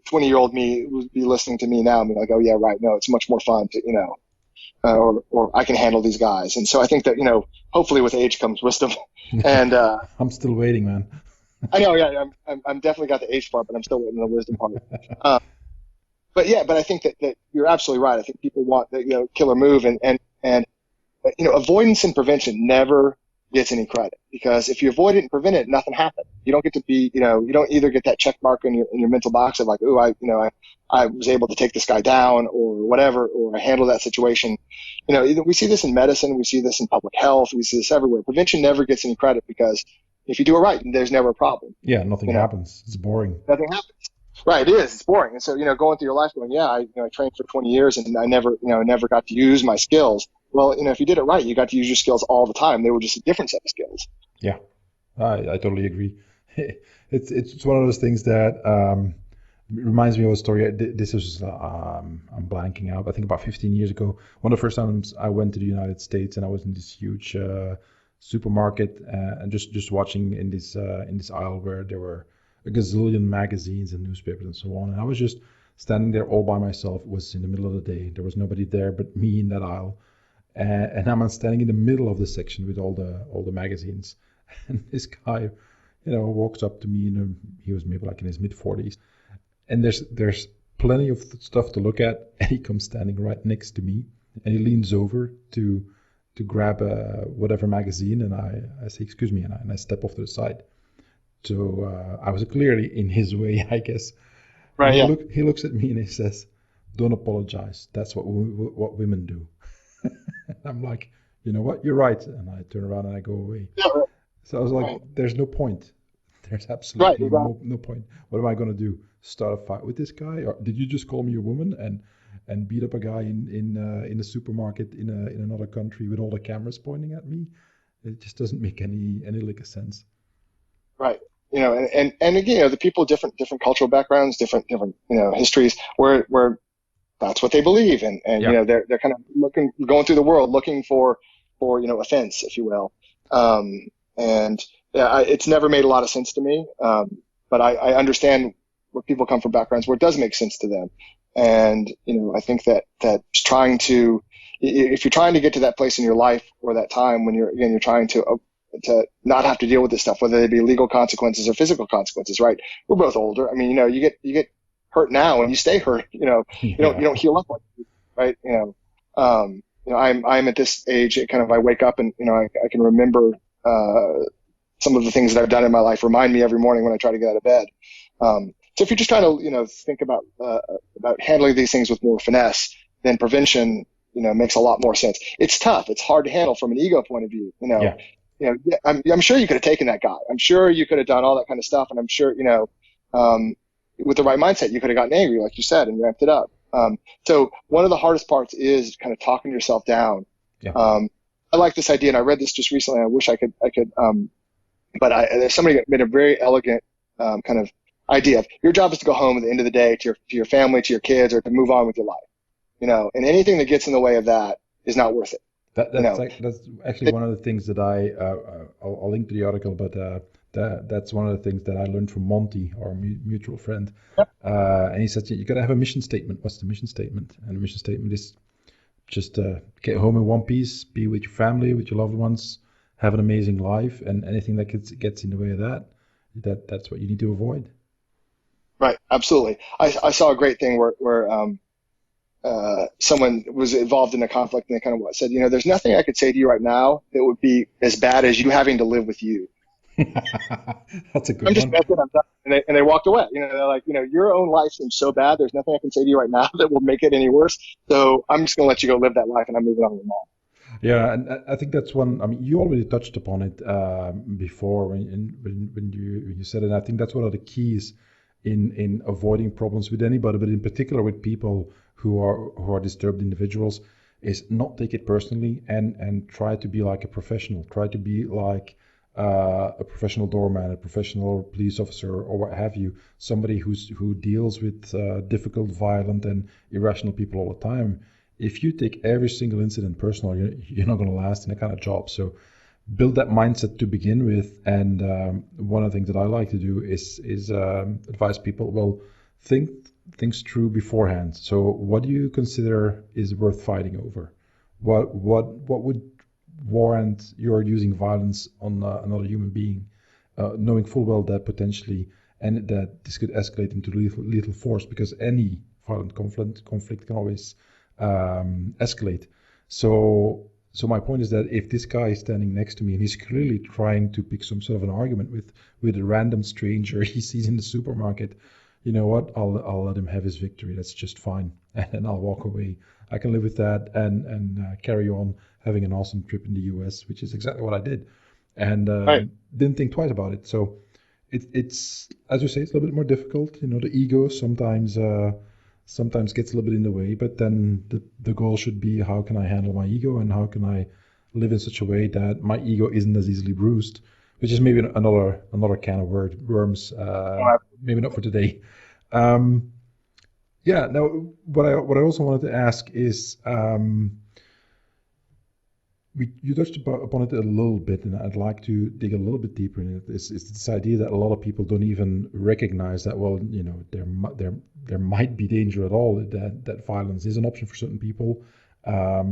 20-year-old me would be listening to me now and be like, oh yeah, right. No, it's much more fun to, or I can handle these guys. And so I think that, hopefully with age comes wisdom. And I'm still waiting, man. I know, yeah, I'm definitely got the age part, but I'm still waiting on the wisdom part. but I think that you're absolutely right. I think people want the killer move, and avoidance and prevention never gets any credit, because if you avoid it and prevent it, nothing happened. You don't get to be, you don't either get that check mark in your mental box of like, oh, I was able to take this guy down or whatever, or I handled that situation. We see this in medicine, we see this in public health, we see this everywhere. Prevention never gets any credit, because if you do it right, there's never a problem. Yeah, nothing happens. It's boring. Nothing happens. Right, it is. It's boring. And so, going through your life going, I trained for 20 years and I never got to use my skills. Well, if you did it right, you got to use your skills all the time. They were just a different set of skills. Yeah, I totally agree. It's one of those things that reminds me of a story. This was, I'm blanking out. I think about 15 years ago, one of the first times I went to the United States, and I was in this huge supermarket and just watching in this aisle where there were a gazillion magazines and newspapers and so on. And I was just standing there all by myself. It was in the middle of the day. There was nobody there but me in that aisle. And I'm standing in the middle of the section with all the magazines. And this guy, walks up to me, and he was maybe like in his mid-40s. And there's plenty of stuff to look at. And he comes standing right next to me. And he leans over to grab whatever magazine. And I say, excuse me. And I step off to the side. So I was clearly in his way, I guess. Right. Yeah. He looks at me and he says, "Don't apologize. That's what women do." I'm like, you know what? You're right. And I turn around and I go away. Yeah, right. So I was like, There's no point. There's absolutely no point. What am I going to do? Start a fight with this guy? Or did you just call me a woman and beat up a guy in a supermarket in another country with all the cameras pointing at me? It just doesn't make any lick of sense. Right. And again, the people, different cultural backgrounds, different histories, where that's what they believe, and they're kind of going through the world looking for offense, if you will. It's never made a lot of sense to me. But I understand where people come from backgrounds where it does make sense to them. And I think that if you're trying to get to that place in your life or that time when you're trying to not have to deal with this stuff, whether they be legal consequences or physical consequences, right? We're both older. I mean, you get hurt now and you stay hurt, you don't heal up like that, right? I'm at this age, I wake up and, I can remember, some of the things that I've done in my life remind me every morning when I try to get out of bed. So if you're just trying to, think about handling these things with more finesse, then prevention, makes a lot more sense. It's tough. It's hard to handle from an ego point of view, Yeah. I'm sure you could have taken that guy. I'm sure you could have done all that kind of stuff. And I'm sure, with the right mindset, you could have gotten angry, like you said, and ramped it up. So one of the hardest parts is kind of talking yourself down. Yeah. I like this idea, and I read this just recently. I wish I could, there's somebody that made a very elegant, kind of idea of your job is to go home at the end of the day to your family, to your kids, or to move on with your life, and anything that gets in the way of that is not worth it. That's actually one of the things that I'll link to the article, but that's one of the things that I learned from Monty, our mutual friend. Yep. And he said, you got to have a mission statement. What's the mission statement? And the mission statement is just get home in one piece, be with your family, with your loved ones, have an amazing life, and anything that gets in the way of that's what you need to avoid. Right, absolutely. I saw a great thing where someone was involved in a conflict, and they kind of said, there's nothing I could say to you right now that would be as bad as you having to live with you. That's a good I'm just messing, I'm done. And they walked away. They're like, your own life seems so bad. There's nothing I can say to you right now that will make it any worse. So I'm just going to let you go live that life, and I'm moving on with mine. Yeah, and I think that's one. I mean, you already touched upon it before when you said it. I think that's one of the keys in avoiding problems with anybody, but in particular with people who are disturbed individuals, is not take it personally and try to be like a professional. Try to be like a professional doorman, a professional police officer, or what have you. Somebody who deals with difficult, violent, and irrational people all the time. If you take every single incident personal, you're not going to last in that kind of job. So build that mindset to begin with. And one of the things that I like to do is advise people, well, think things through beforehand. So what do you consider is worth fighting over? What would warrant your using violence on another human being, knowing full well that potentially and that this could escalate into lethal force, because any violent conflict can always escalate. So my point is that if this guy is standing next to me and he's clearly trying to pick some sort of an argument with a random stranger he sees in the supermarket, you know what? I'll let him have his victory. That's just fine, and then I'll walk away. I can live with that and carry on having an awesome trip in the U.S., which is exactly what I did, and Right. didn't think twice about it. So it's as you say, it's a little bit more difficult. You know, the ego sometimes gets a little bit in the way, but then the goal should be how can I handle my ego and how can I live in such a way that my ego isn't as easily bruised, which is maybe another can of worms. Maybe not for today. Yeah. Now, what I also wanted to ask is, you touched upon it a little bit, and I'd like to dig a little bit deeper in it. It's this idea that a lot of people don't even recognize that, well, you know, there might be danger at all, that violence is an option for certain people. How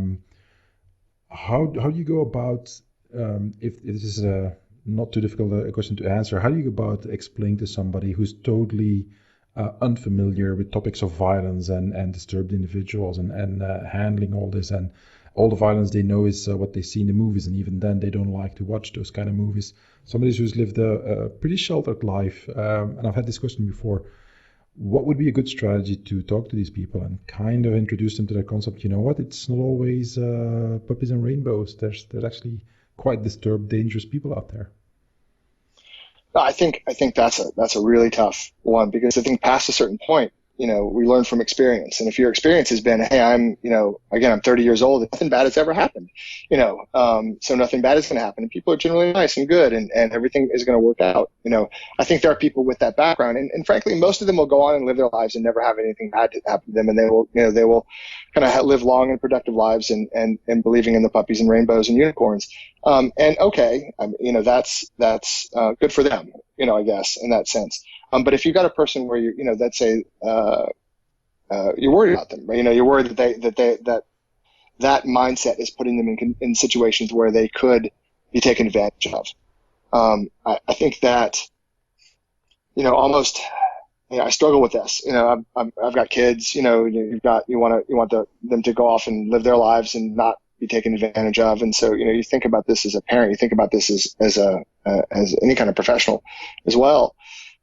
do you go about, if this is a not too difficult a question to answer, how do you go about explaining to somebody who's totally unfamiliar with topics of violence and disturbed individuals and handling all this, and all the violence they know is what they see in the movies, and even then they don't like to watch those kind of movies. Somebody who's lived a pretty sheltered life, and I've had this question before, what would be a good strategy to talk to these people and kind of introduce them to the concept, you know what, it's not always puppies and rainbows. There's actually quite disturbed, dangerous people out there. I think that's a really tough one, because I think past a certain point, you know, we learn from experience. And if your experience has been, hey, I'm 30 years old, nothing bad has ever happened, you know, so nothing bad is going to happen. And people are generally nice and good, and everything is going to work out. You know, I think there are people with that background, and frankly, most of them will go on and live their lives and never have anything bad to happen to them. And they will kind of live long and productive lives and believing in the puppies and rainbows and unicorns. And okay, you know, that's good for them, you know, I guess in that sense. But if you've got a person where you know, let's say you're worried about them, right? You know, you're worried that mindset is putting them in situations where they could be taken advantage of. I think that, you know, almost, you know, I struggle with this. You know, I've got kids. You know, you want them to go off and live their lives and not be taken advantage of. And so, you know, you think about this as a parent. You think about this as any kind of professional as well.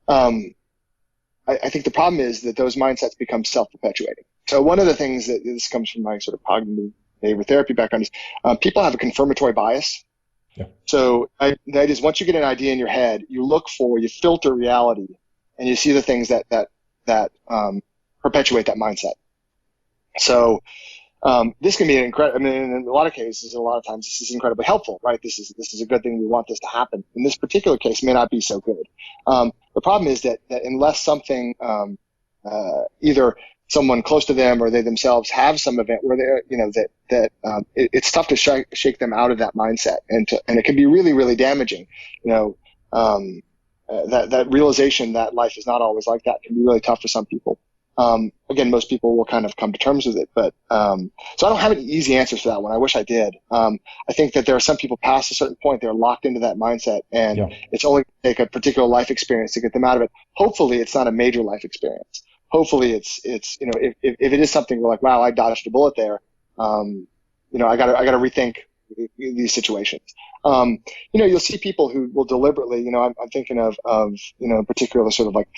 I think the problem is that those mindsets become self-perpetuating. So one of the things that this comes from my sort of cognitive behavioral therapy background is people have a confirmatory bias. Yeah. So that is, once you get an idea in your head, you filter reality, and you see the things that perpetuate that mindset. So this can be incredible. I mean, in a lot of cases, a lot of times, this is incredibly helpful, right? This is a good thing. We want this to happen. In this particular case, may not be so good. The problem is that unless something, either someone close to them or they themselves have some event where they're, you know, it's tough to shake them out of that mindset, and it can be really, really damaging. You know, that realization that life is not always like that can be really tough for some people. Again, most people will kind of come to terms with it, but so I don't have any easy answers for that one. I wish I did. I think that there are some people past a certain point, they're locked into that mindset, and it's only going to take a particular life experience to get them out of it. Hopefully, it's not a major life experience. Hopefully, it's you know, if it is something we're like, wow, I dodged a bullet there. You know, I got to rethink these situations. You know, you'll see people who will deliberately, you know, I'm thinking of you know, in particular, sort of like,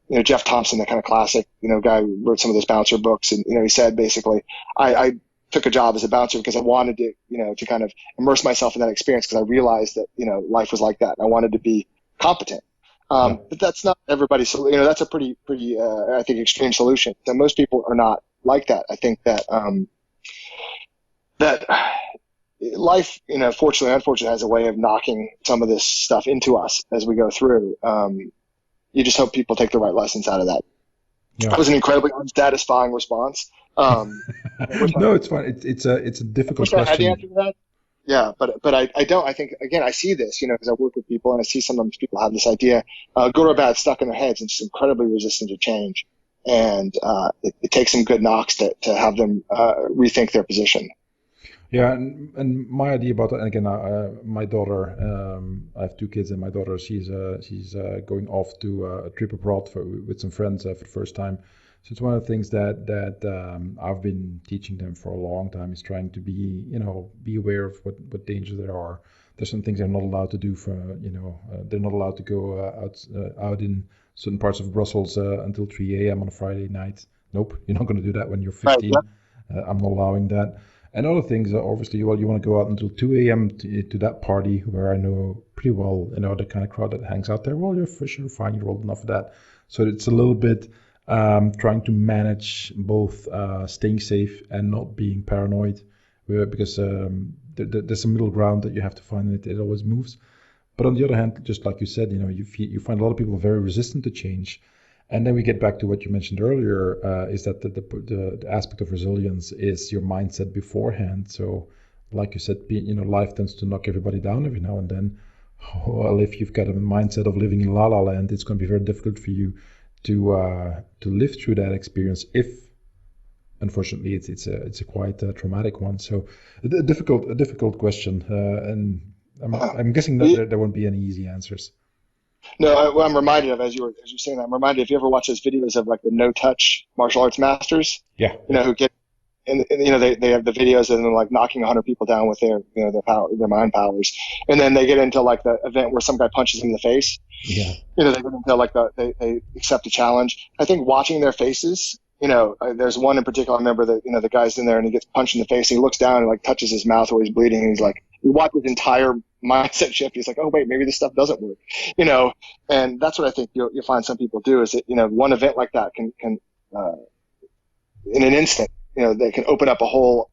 you know, Jeff Thompson, the kind of classic, you know, guy who wrote some of those bouncer books. And, you know, he said basically, I took a job as a bouncer because I wanted to, you know, to kind of immerse myself in that experience, because I realized that, you know, life was like that. I wanted to be competent. But that's not everybody's, you know, that's a pretty, I think, extreme solution. So most people are not like that. I think that, that life, you know, fortunately, unfortunately, has a way of knocking some of this stuff into us as we go through. You just hope people take the right lessons out of that. Yeah. That was an incredibly unsatisfying response. No, it's fine. It's a difficult question. I had the answer to that. Yeah, but I don't. I think, again, I see this, you know, because I work with people, and I see sometimes people have this idea, good or bad, stuck in their heads, and just incredibly resistant to change. And it takes some good knocks to have them rethink their position. Yeah, and my idea about that, and again, my daughter, I have two kids, and my daughter, she's going off to a trip abroad with some friends for the first time. So it's one of the things that I've been teaching them for a long time is trying to be aware of what dangers there are. There's some things they're not allowed to do they're not allowed to go out in certain parts of Brussels until 3 a.m. on a Friday night. Nope, you're not going to do that when you're 15. Right, I'm not allowing that. And other things are obviously, well, you want to go out until 2 a.m. To that party where I know pretty well, the kind of crowd that hangs out there. Well, you're for sure fine, you're old enough for that. So it's a little bit trying to manage both staying safe and not being paranoid, because there's a middle ground that you have to find, and it always moves. But on the other hand, just like you said, you find a lot of people very resistant to change. And then we get back to what you mentioned earlier, is that the aspect of resilience is your mindset beforehand. So, like you said, life tends to knock everybody down every now and then. Well, if you've got a mindset of living in La La Land, it's going to be very difficult for you to live through that experience. If, unfortunately, it's a quite traumatic one. So, a difficult question, and I'm guessing that there won't be any easy answers. No, I'm reminded of, as you're saying that, I'm reminded, if you ever watch those videos of like the no touch martial arts masters, yeah, who get, and they have the videos and they're like knocking 100 people down with their their mind powers, and then they get into like the event where some guy punches them in the face. Yeah, they get into like they accept a challenge. I think watching their faces, there's one in particular I remember that the guy's in there and he gets punched in the face and he looks down and like touches his mouth where he's bleeding, and he's like, you watch his entire mindset shift. He's like, oh wait, maybe this stuff doesn't work, and that's what I think you'll find some people do, is that one event like that can in an instant, they can open up a whole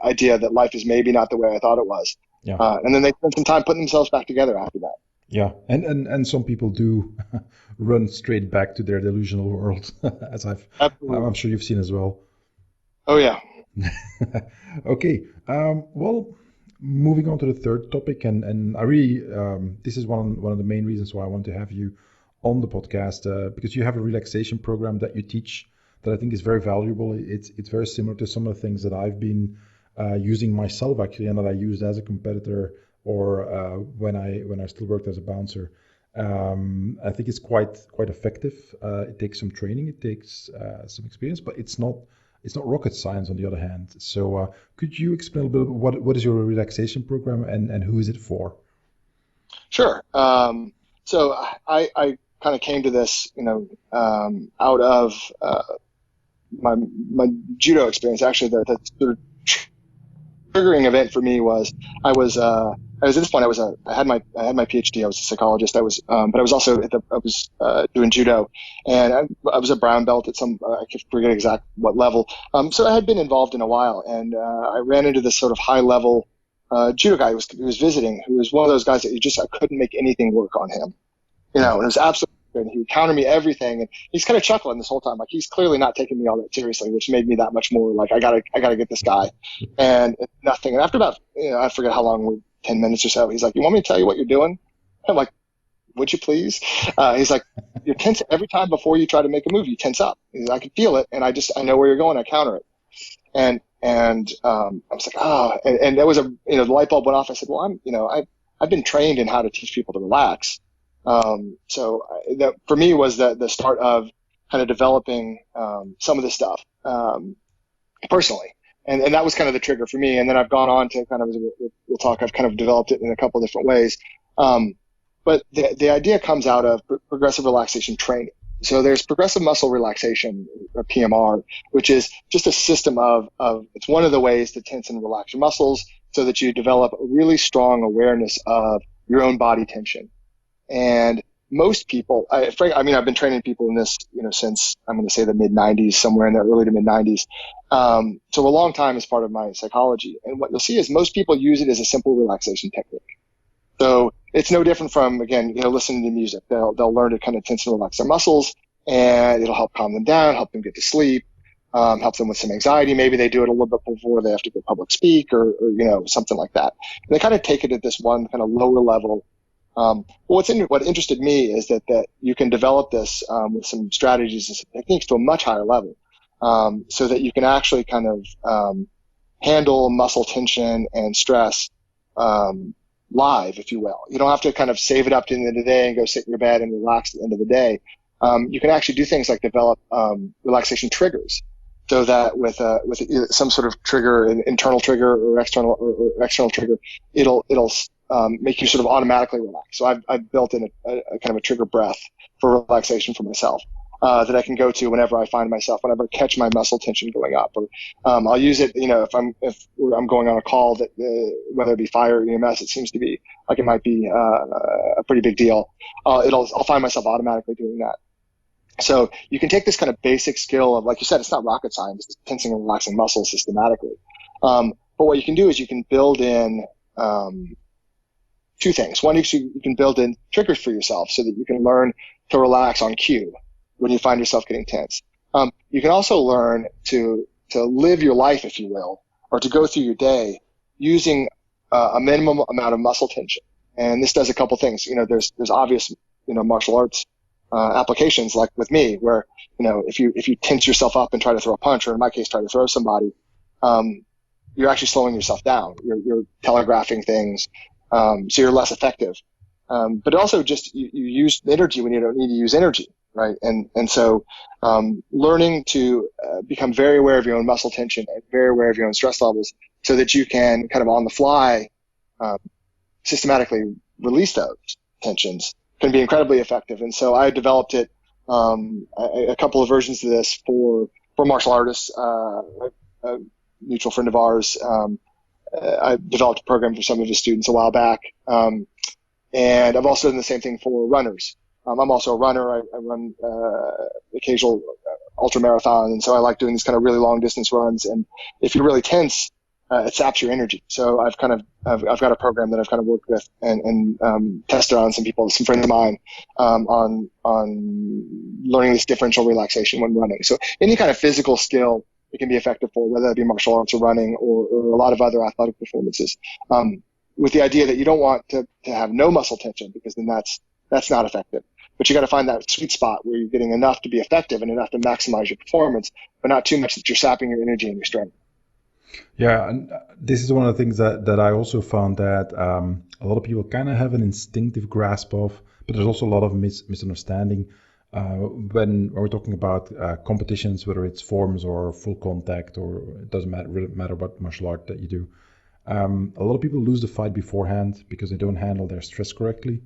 idea that life is maybe not the way I thought it was. Yeah. And then they spend some time putting themselves back together after that. Yeah, and some people do run straight back to their delusional world, as I'm sure you've seen as well. Oh yeah. Okay. Well, moving on to the third topic, and I really this is one of the main reasons why I want to have you on the podcast, because you have a relaxation program that you teach that I think is very valuable. It's very similar to some of the things that I've been using myself actually, and that I used as a competitor or when I still worked as a bouncer. I think it's quite effective. It takes some training, it takes some experience, but it's not rocket science on the other hand. So could you explain a little bit what is your relaxation program and who is it for? Sure. So I kind of came to this, out of my judo experience. Actually, the sort of triggering event for me was I was at this point I had my PhD. I was a psychologist. But I was also doing judo, and I was a brown belt at I forget exact what level. So I had been involved in a while, and I ran into this sort of high level judo guy who was visiting, who was one of those guys that I couldn't make anything work on him. And it was absolutely, and he would counter me everything, and he's kind of chuckling this whole time, like he's clearly not taking me all that seriously, which made me that much more like I gotta get this guy, and nothing. And after about I forget how long, 10 minutes or so, he's like, you want me to tell you what you're doing? I'm like, would you please? He's like, you're tense every time before you try to make a move. You tense up. He's like, I can feel it, and I know where you're going. I counter it, and I was like, and there was the light bulb went off. I said, well, I've been trained in how to teach people to relax. So that for me was the start of kind of developing some of this stuff personally, and that was kind of the trigger for me. And then I've gone on to kind of, we'll talk, I've kind of developed it in a couple of different ways. But the idea comes out of progressive relaxation training. So there's progressive muscle relaxation, or PMR, which is just a system of it's one of the ways to tense and relax your muscles so that you develop a really strong awareness of your own body tension. And most people, I've been training people in this, since I'm going to say the mid 90s, somewhere in the early to mid 90s. So a long time as part of my psychology. And what you'll see is most people use it as a simple relaxation technique. So it's no different from, again, listening to music. They'll learn to kind of tense and relax their muscles, and it'll help calm them down, help them get to sleep, help them with some anxiety. Maybe they do it a little bit before they have to go public speak or something like that. And they kind of take it at this one kind of lower level. What interested me is that you can develop this with some strategies and some techniques to a much higher level, so that you can actually kind of handle muscle tension and stress live, if you will. You don't have to kind of save it up to the end of the day and go sit in your bed and relax at the end of the day. you can actually do things like develop relaxation triggers, so that with some sort of trigger, an internal trigger or external trigger, it'll make you sort of automatically relax. So I've built in a kind of a trigger breath for relaxation for myself that I can go to whenever I find myself, whenever I catch my muscle tension going up, or I'll use it, if I'm going on a call that whether it be fire or EMS, it seems to be like it might be a pretty big deal. I'll find myself automatically doing that. So you can take this kind of basic skill of, like you said, it's not rocket science, it's tensing and relaxing muscles systematically. But what you can do is you can build in two things. One, you can build in triggers for yourself so that you can learn to relax on cue when you find yourself getting tense. You can also learn to live your life, if you will, or to go through your day using a minimum amount of muscle tension. And this does a couple things. There's obvious, martial arts applications, like with me, where if you tense yourself up and try to throw a punch, or in my case try to throw somebody, you're actually slowing yourself down. You're telegraphing things, so you're less effective. But also just you use energy when you don't need to use energy, right? And so learning to become very aware of your own muscle tension and very aware of your own stress levels, so that you can kind of on the fly systematically release those tensions, can be incredibly effective. And so I developed it, a couple of versions of this for martial artists. A mutual friend of ours, I developed a program for some of his students a while back. And I've also done the same thing for runners. I'm also a runner. I run occasional ultra marathon, and so I like doing these kind of really long distance runs. And if you're really tense, it saps your energy. So I've got a program that I've kind of worked with and tested on some friends of mine, on learning this differential relaxation when running. So any kind of physical skill it can be effective for, whether that be martial arts or running or a lot of other athletic performances, with the idea that you don't want to have no muscle tension, because then that's not effective. But you got to find that sweet spot where you're getting enough to be effective and enough to maximize your performance, but not too much that you're sapping your energy and your strength. Yeah, and this is one of the things that I also found that a lot of people kind of have an instinctive grasp of, but there's also a lot of misunderstanding when we're talking about competitions, whether it's forms or full contact, or it doesn't really matter what martial art that you do. A lot of people lose the fight beforehand because they don't handle their stress correctly,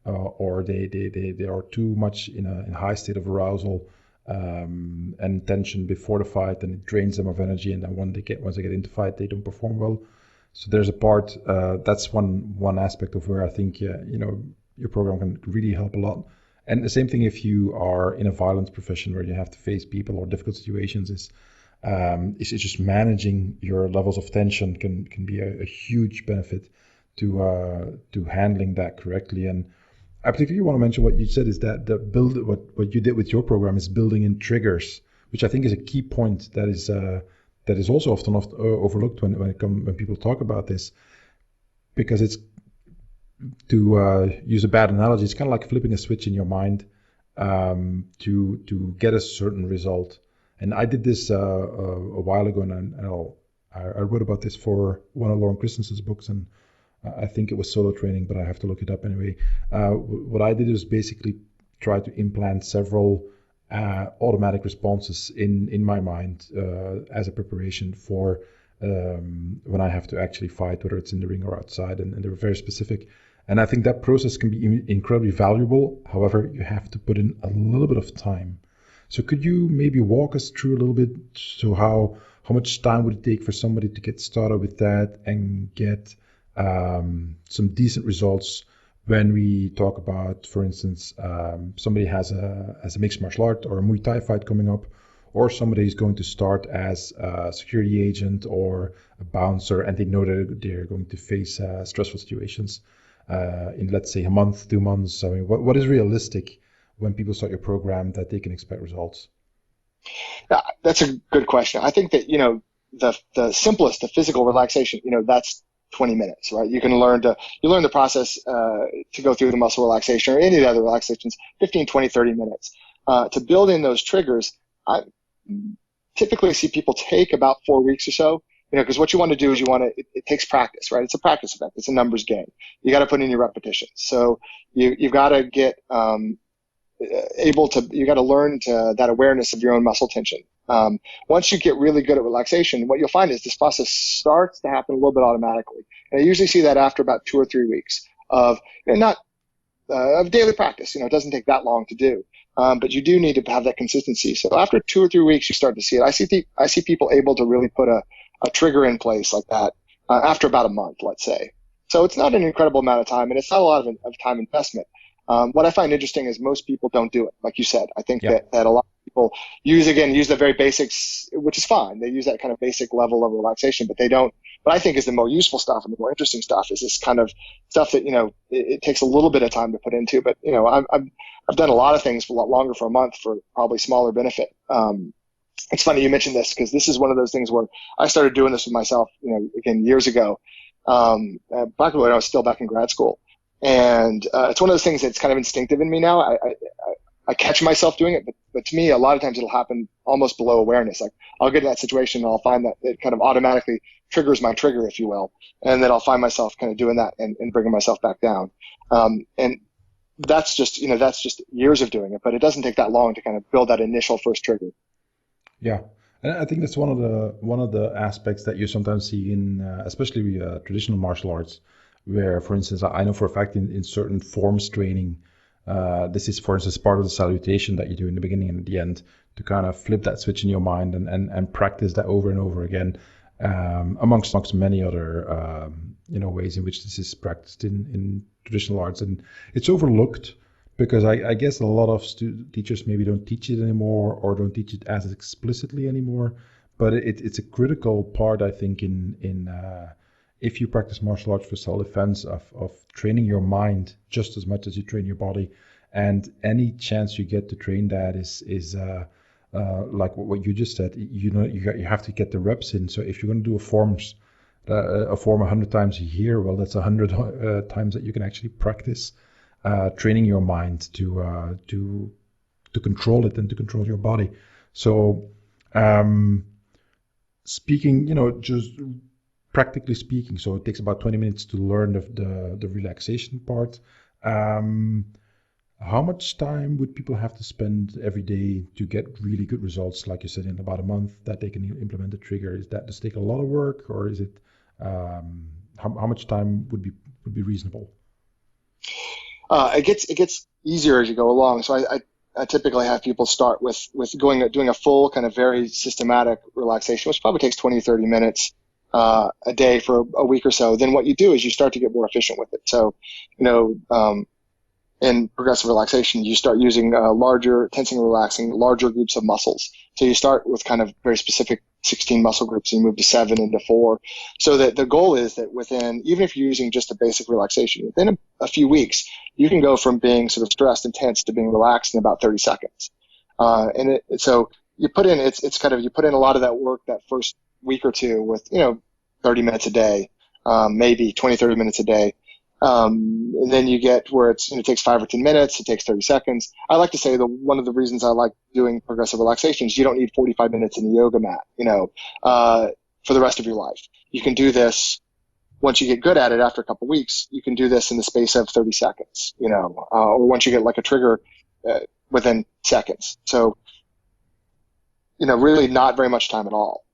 or they are too much in a high state of arousal and tension before the fight, and it drains them of energy, and then once they get into fight, they don't perform well. So there's a part that's one aspect of where I think your program can really help a lot. And the same thing if you are in a violence profession where you have to face people or difficult situations, is just managing your levels of tension can be a huge benefit to handling that correctly. And I particularly want to mention what you said is that what you did with your program is building in triggers, which I think is a key point that is also often overlooked when people talk about this, because it's, to use a bad analogy, it's kind of like flipping a switch in your mind to get a certain result. And I did this a while ago, and I wrote about this for one of Lauren Christensen's books, and I think it was Solo Training, but I have to look it up anyway. What I did was basically try to implant several automatic responses in my mind as a preparation for when I have to actually fight, whether it's in the ring or outside, and they were very specific. And I think that process can be incredibly valuable. However, you have to put in a little bit of time. So could you maybe walk us through a little bit, so how much time would it take for somebody to get started with that and get some decent results when we talk about, for instance, somebody has a mixed martial art or a Muay Thai fight coming up, or somebody is going to start as a security agent or a bouncer, and they know that they're going to face stressful situations in, let's say, a month, 2 months. I mean, what is realistic when people start your program that they can expect results? Yeah, that's a good question. I think that, the simplest, the physical relaxation, that's 20 minutes, right? You learn the process to go through the muscle relaxation or any of the other relaxations, 15, 20, 30 minutes. To build in those triggers, I typically see people take about 4 weeks or so, because what you want to do is it takes practice, right? It's a practice event. It's a numbers game. You got to put in your repetitions. So you've got to get, you got to learn to that awareness of your own muscle tension. Once you get really good at relaxation, what you'll find is this process starts to happen a little bit automatically. And I usually see that after about 2 or 3 weeks of not of daily practice. It doesn't take that long to do, but you do need to have that consistency. So after 2 or 3 weeks, you start to see it. I see people able to really put a trigger in place like that after about a month, let's say. So it's not an incredible amount of time, and it's not a lot of time investment. What I find interesting is most people don't do it, like you said. I think that a lot of people use the very basics, which is fine. They use that kind of basic level of relaxation, but they don't. What I think is the more useful stuff and the more interesting stuff is this kind of stuff that, it takes a little bit of time to put into. But, I've done a lot of things for a lot longer for a month for probably smaller benefit. It's funny you mentioned this because this is one of those things where I started doing this with myself, again, years ago, back when I was still back in grad school. And it's one of those things that's kind of instinctive in me now. I catch myself doing it, but to me, a lot of times it'll happen almost below awareness. Like I'll get in that situation and I'll find that it kind of automatically triggers my trigger, if you will. And then I'll find myself kind of doing that and bringing myself back down. And that's just years of doing it, but it doesn't take that long to kind of build that initial first trigger. Yeah. And I think that's one of the aspects that you sometimes see in, especially traditional martial arts, where, for instance, I know for a fact in certain forms training, this is, for instance, part of the salutation that you do in the beginning and at the end to kind of flip that switch in your mind and practice that over and over again, amongst many other ways in which this is practiced in traditional arts. And it's overlooked because I guess a lot of teachers maybe don't teach it anymore or don't teach it as explicitly anymore. But it's a critical part, I think, in if you practice martial arts for self-defense, of training your mind just as much as you train your body. And any chance you get to train that is like what you just said, you have to get the reps in. So if you're going to do a form 100 times a year, well, that's 100 times that you can actually practice training your mind to control it and to control your body. So speaking, just practically speaking, so it takes about 20 minutes to learn the relaxation part. How much time would people have to spend every day to get really good results, like you said, in about a month that they can implement the trigger? Does it take a lot of work, or is it how much time would be reasonable? It gets easier as you go along. So I typically have people start with doing a full kind of very systematic relaxation, which probably takes 20, 30 minutes a day for a week or so. Then what you do is you start to get more efficient with it. So, in progressive relaxation, you start using tensing and relaxing larger groups of muscles. So you start with kind of very specific 16 muscle groups and you move to 7 into 4. So that the goal is that even if you're using just a basic relaxation, within a few weeks, you can go from being sort of stressed and tense to being relaxed in about 30 seconds. So you put in, you put in a lot of that work that first week or two with, 30 minutes a day, maybe 20, 30 minutes a day. And then you get where it takes 5 or 10 minutes, it takes 30 seconds. I like to say one of the reasons I like doing progressive relaxation is you don't need 45 minutes in the yoga mat, for the rest of your life. You can do this once you get good at it after a couple of weeks. You can do this in the space of 30 seconds, or once you get like a trigger within seconds. So, really not very much time at all.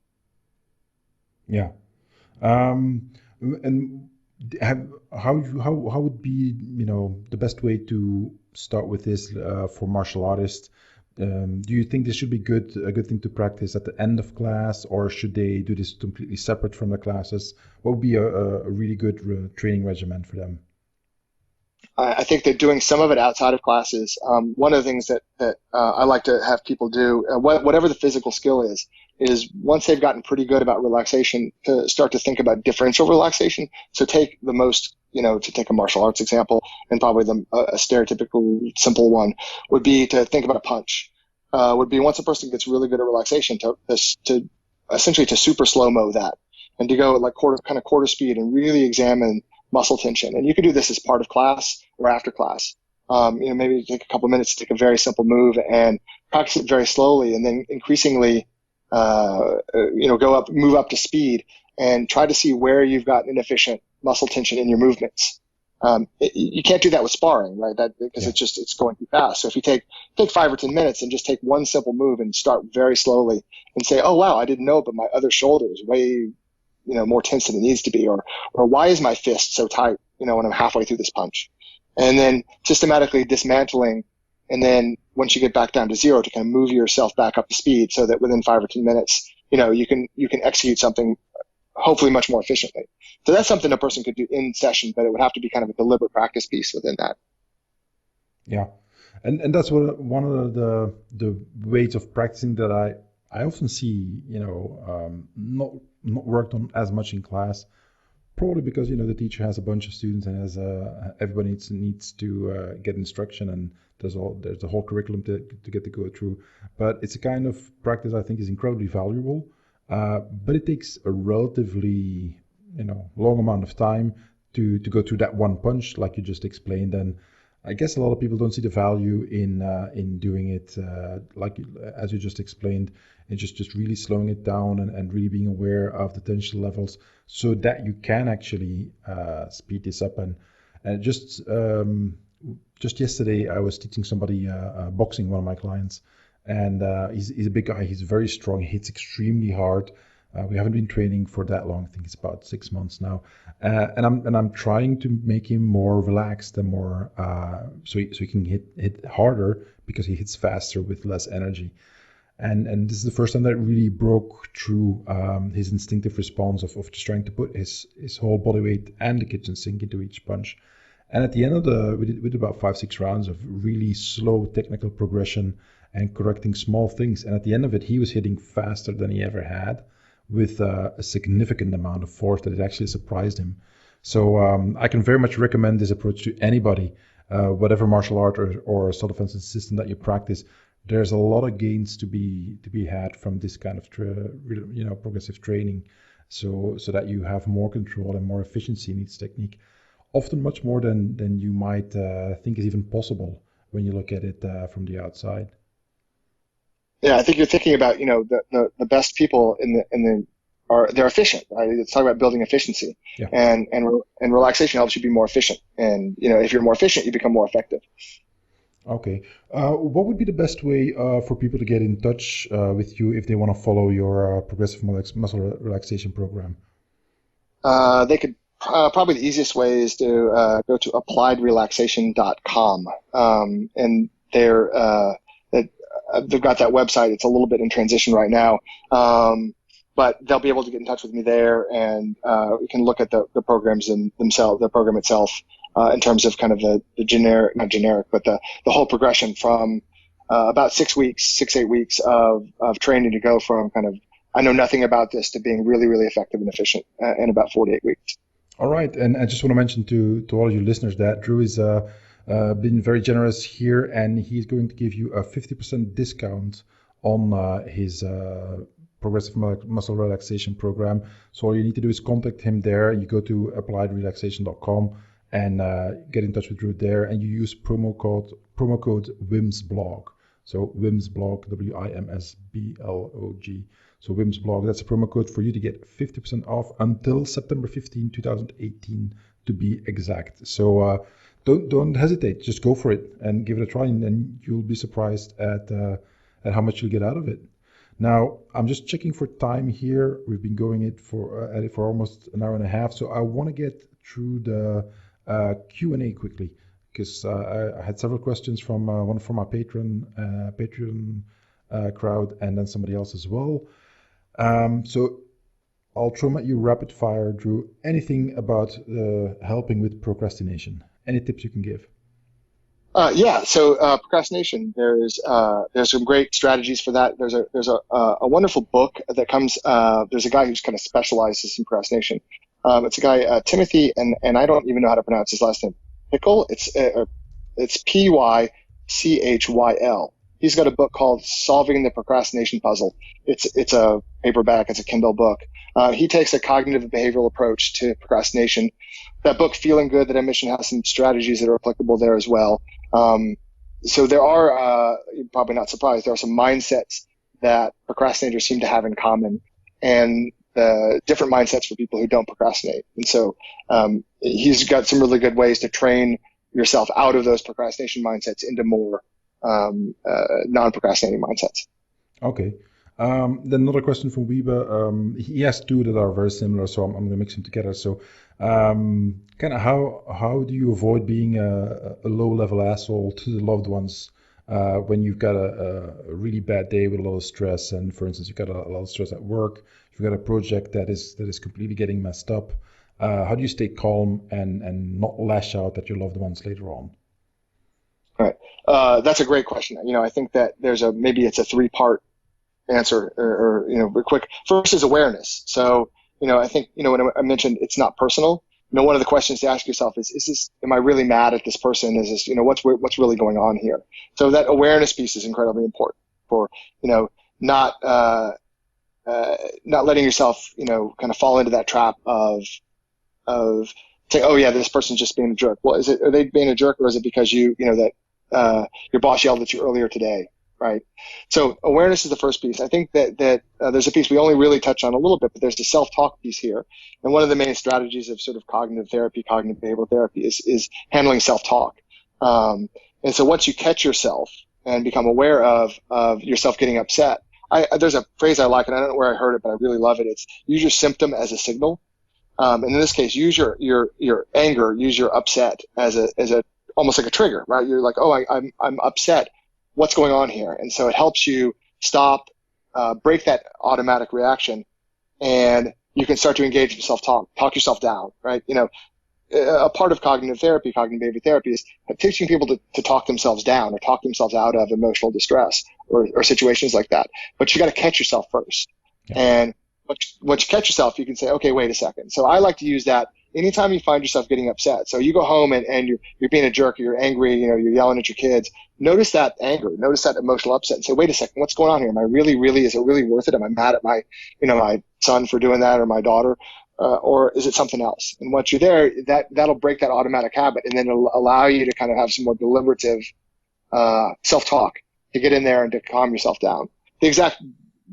Yeah. And how would be the best way to start with this for martial artists? Do you think this should be a good thing to practice at the end of class, or should they do this completely separate from the classes? What would be a really good training regimen for them? I think that doing some of it outside of classes, one of the things that I like to have people do, whatever the physical skill is once they've gotten pretty good about relaxation, to start to think about differential relaxation. So take the most, to take a martial arts example, and probably a stereotypical simple one would be to think about a punch. Would be once a person gets really good at relaxation, to essentially to super slow-mo that, and to go like quarter speed and really examine muscle tension. And you can do this as part of class or after class. Maybe take a couple minutes to take a very simple move and practice it very slowly, and then increasingly, move up to speed and try to see where you've got inefficient muscle tension in your movements. You can't do that with sparring, right? That because it's going too fast. So if you take 5 or 10 minutes and just take one simple move and start very slowly and say, oh wow, I didn't know, but my other shoulder is way more tense than it needs to be, or why is my fist so tight when I'm halfway through this punch, and then systematically dismantling, and then once you get back down to zero, to kind of move yourself back up to speed so that within 5 or 10 minutes you can execute something hopefully much more efficiently. So that's something a person could do in session, but it would have to be kind of a deliberate practice piece within that. Yeah, and that's one of the ways of practicing that I often see not worked on as much in class, probably because the teacher has a bunch of students and has everybody needs to get instruction, and there's a whole curriculum to get to go through. But it's a kind of practice I think is incredibly valuable, but it takes a relatively long amount of time to go through that one punch like you just explained. And I guess a lot of people don't see the value in doing it as you just explained, and just really slowing it down and really being aware of the tension levels so that you can actually speed this up. And just yesterday I was teaching somebody boxing, one of my clients, and he's a big guy. He's very strong. He hits extremely hard. We haven't been training for that long. I think it's about 6 months now, and I'm trying to make him more relaxed and more so he can hit harder because he hits faster with less energy. And this is the first time that really broke through his instinctive response of just trying to put his whole body weight and the kitchen sink into each punch. And at the end of we did about 5-6 rounds of really slow technical progression and correcting small things. And at the end of it, he was hitting faster than he ever had, with a significant amount of force that it actually surprised him. So I can very much recommend this approach to anybody, whatever martial art or self-defense system that you practice. There's a lot of gains to be had from this kind of progressive training, so that you have more control and more efficiency in each technique, often much more than you might think is even possible when you look at it from the outside. Yeah, I think you're thinking about the best people they're efficient. Right? It's talking about building efficiency, yeah. and relaxation helps you be more efficient. And if you're more efficient, you become more effective. Okay, what would be the best way for people to get in touch with you if they want to follow your progressive muscle relaxation program? They could probably the easiest way is to go to appliedrelaxation.com, and they've got that website. It's a little bit in transition right now, but they'll be able to get in touch with me there, and we can look at the programs themselves, the program itself, in terms of kind of the generic, not generic, but the whole progression from about 6 weeks, 8 weeks of training to go from kind of I know nothing about this to being really, really effective and efficient in about 48 weeks. All right, and I just want to mention to all of you listeners that Drew is been very generous here, and he's going to give you a 50% discount on his progressive muscle relaxation program. So all you need to do is contact him there. You go to appliedrelaxation.com and get in touch with Drew there, and you use promo code WIMSBLOG. So WIMSBLOG, WIMSBLOG. So WIMSBLOG, that's a promo code for you to get 50% off until September 15, 2018 to be exact. So don't hesitate, just go for it and give it a try, and you'll be surprised at how much you'll get out of it. Now, I'm just checking for time here. We've been going at it for almost an hour and a half, so I want to get through the Q&A quickly, because I had several questions from one from our Patreon crowd, and then somebody else as well. So I'll throw them at you rapid fire, Drew. Anything about helping with procrastination? Any tips you can give? So procrastination. There's some great strategies for that. There's a wonderful book that comes. There's a guy who's kind of specializes in procrastination. It's a guy Timothy, and I don't even know how to pronounce his last name. Pickle. It's Pychyl. He's got a book called Solving the Procrastination Puzzle. It's a paperback. It's a Kindle book. He takes a cognitive behavioral approach to procrastination. That book, Feeling Good, that I mentioned, has some strategies that are applicable there as well. So there are, you're probably not surprised, there are some mindsets that procrastinators seem to have in common. And different mindsets for people who don't procrastinate. And so he's got some really good ways to train yourself out of those procrastination mindsets into more non-procrastinating mindsets. Okay. Then another question from Wiebe. He has two that are very similar, so I'm going to mix them together. So, kind of how do you avoid being a low-level asshole to the loved ones when you've got a really bad day with a lot of stress, and for instance, you've got a lot of stress at work, you've got a project that is completely getting messed up. How do you stay calm and not lash out at your loved ones later on? Right. That's a great question. I think that maybe it's a three-part answer or quick. First is awareness. So, I think, when I mentioned it's not personal, one of the questions to ask yourself is this, am I really mad at this person? Is this, what's really going on here? So that awareness piece is incredibly important for, not letting yourself, kind of fall into that trap of saying, oh yeah, this person's just being a jerk. Well, are they being a jerk, or is it because that your boss yelled at you earlier today? Right. So awareness is the first piece. I think that there's a piece we only really touch on a little bit, but there's the self-talk piece here. And one of the main strategies of sort of cognitive behavioral therapy is handling self-talk. And so once you catch yourself and become aware of yourself getting upset, there's a phrase I like, and I don't know where I heard it, but I really love it. It's use your symptom as a signal. And in this case, use your anger, use your upset as a almost like a trigger, right? You're like, oh, I'm upset. What's going on here? And so it helps you stop, break that automatic reaction, and you can start to engage in self-talk, talk yourself down, right? A part of cognitive behavior therapy is teaching people to talk themselves down or talk themselves out of emotional distress or situations like that. But you got to catch yourself first. Yeah. And once you catch yourself, you can say, okay, wait a second. So I like to use that anytime you find yourself getting upset. So you go home and you're being a jerk, or you're angry, you're yelling at your kids. Notice that anger, notice that emotional upset, and say, wait a second, what's going on here? Am I is it really worth it? Am I mad at my son for doing that, or my daughter? Or is it something else? And once you're there, that'll break that automatic habit, and then it'll allow you to kind of have some more deliberative self-talk to get in there and to calm yourself down. The exact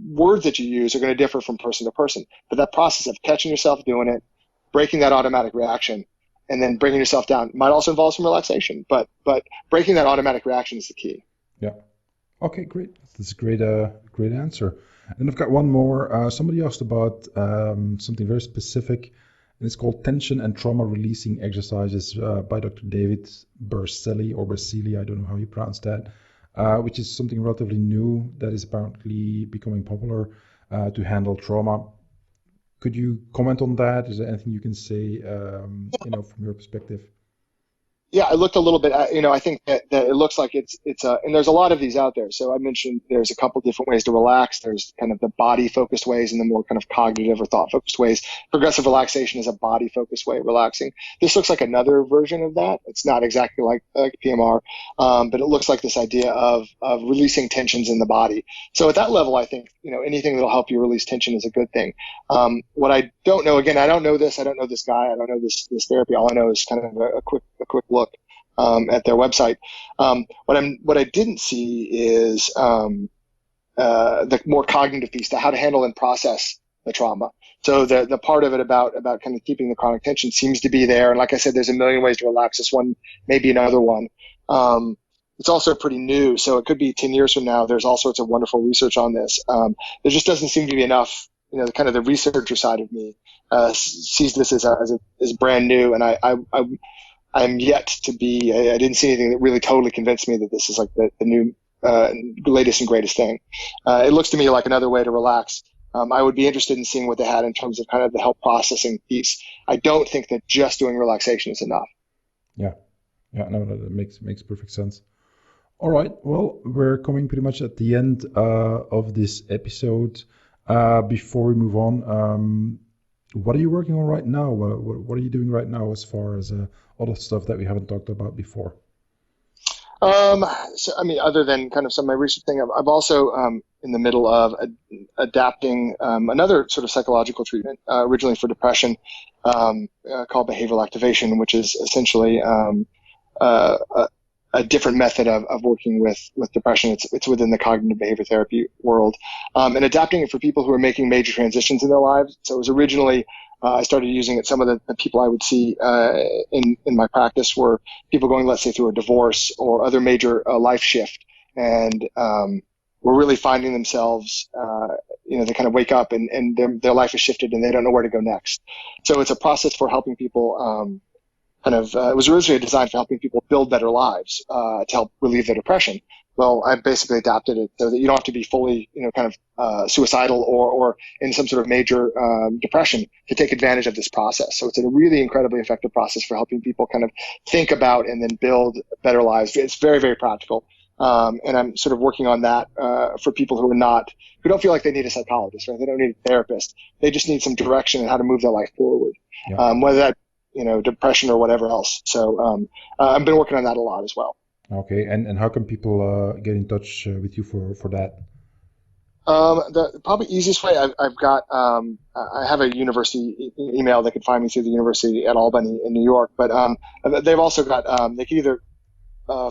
words that you use are going to differ from person to person, but that process of catching yourself doing it, breaking that automatic reaction, and then bringing yourself down might also involve some relaxation, but breaking that automatic reaction is the key. Yeah. Okay, great. That's a great answer. And I've got one more. Somebody asked about something very specific, and it's called tension and trauma releasing exercises by Dr. David Berceli, I don't know how you pronounce that, which is something relatively new that is apparently becoming popular to handle trauma. Could you comment on that? Is there anything you can say, from your perspective? Yeah, I looked a little bit at, I think that it looks like it's and there's a lot of these out there. So I mentioned there's a couple different ways to relax. There's kind of the body focused ways and the more kind of cognitive or thought focused ways. Progressive relaxation is a body focused way of relaxing. This looks like another version of that. It's not exactly like PMR, but it looks like this idea of releasing tensions in the body. So at that level, I think, anything that'll help you release tension is a good thing. What I don't know, again, I don't know this guy, I don't know this therapy. All I know is kind of a quick look at their website. What I didn't see is the more cognitive piece, how to handle and process the trauma. So the part of it about kind of keeping the chronic tension seems to be there. And like I said, there's a million ways to relax. This one, maybe another one. It's also pretty new, so it could be 10 years from now. There's all sorts of wonderful research on this. There just doesn't seem to be enough. Kind of the researcher side of me sees this as brand new, and I'm yet to be. I didn't see anything that really totally convinced me that this is like the new latest and greatest thing. It looks to me like another way to relax. I would be interested in seeing what they had in terms of kind of the help processing piece. I don't think that just doing relaxation is enough. Yeah, no, that makes perfect sense. All right, well, we're coming pretty much at the end of this episode. Before we move on, what are you working on right now? What are you doing right now as far as other stuff that we haven't talked about before? So, other than kind of some of my research thing, I've also in the middle of adapting another sort of psychological treatment, originally for depression, called behavioral activation, which is essentially a different method of working with depression. It's within the cognitive behavior therapy world, and adapting it for people who are making major transitions in their lives. So it was originally, I started using it. Some of the people I would see in my practice were people going, let's say, through a divorce or other major life shift, and were really finding themselves, they kind of wake up and their life has shifted and they don't know where to go next. So it's a process for helping people. It was originally designed for helping people build better lives to help relieve their depression. Well, I basically adapted it so that you don't have to be fully, suicidal or in some sort of major depression to take advantage of this process. So it's a really incredibly effective process for helping people kind of think about and then build better lives. It's very, very practical. And I'm sort of working on that for people who don't feel like they need a psychologist, right? They don't need a therapist. They just need some direction on how to move their life forward. Yeah. Whether that depression or whatever else. So I've been working on that a lot as well. Okay, and how can people get in touch with you for that? The probably easiest way, I've got I have a university email. They can find me through the University at Albany in New York, but they've also got they can either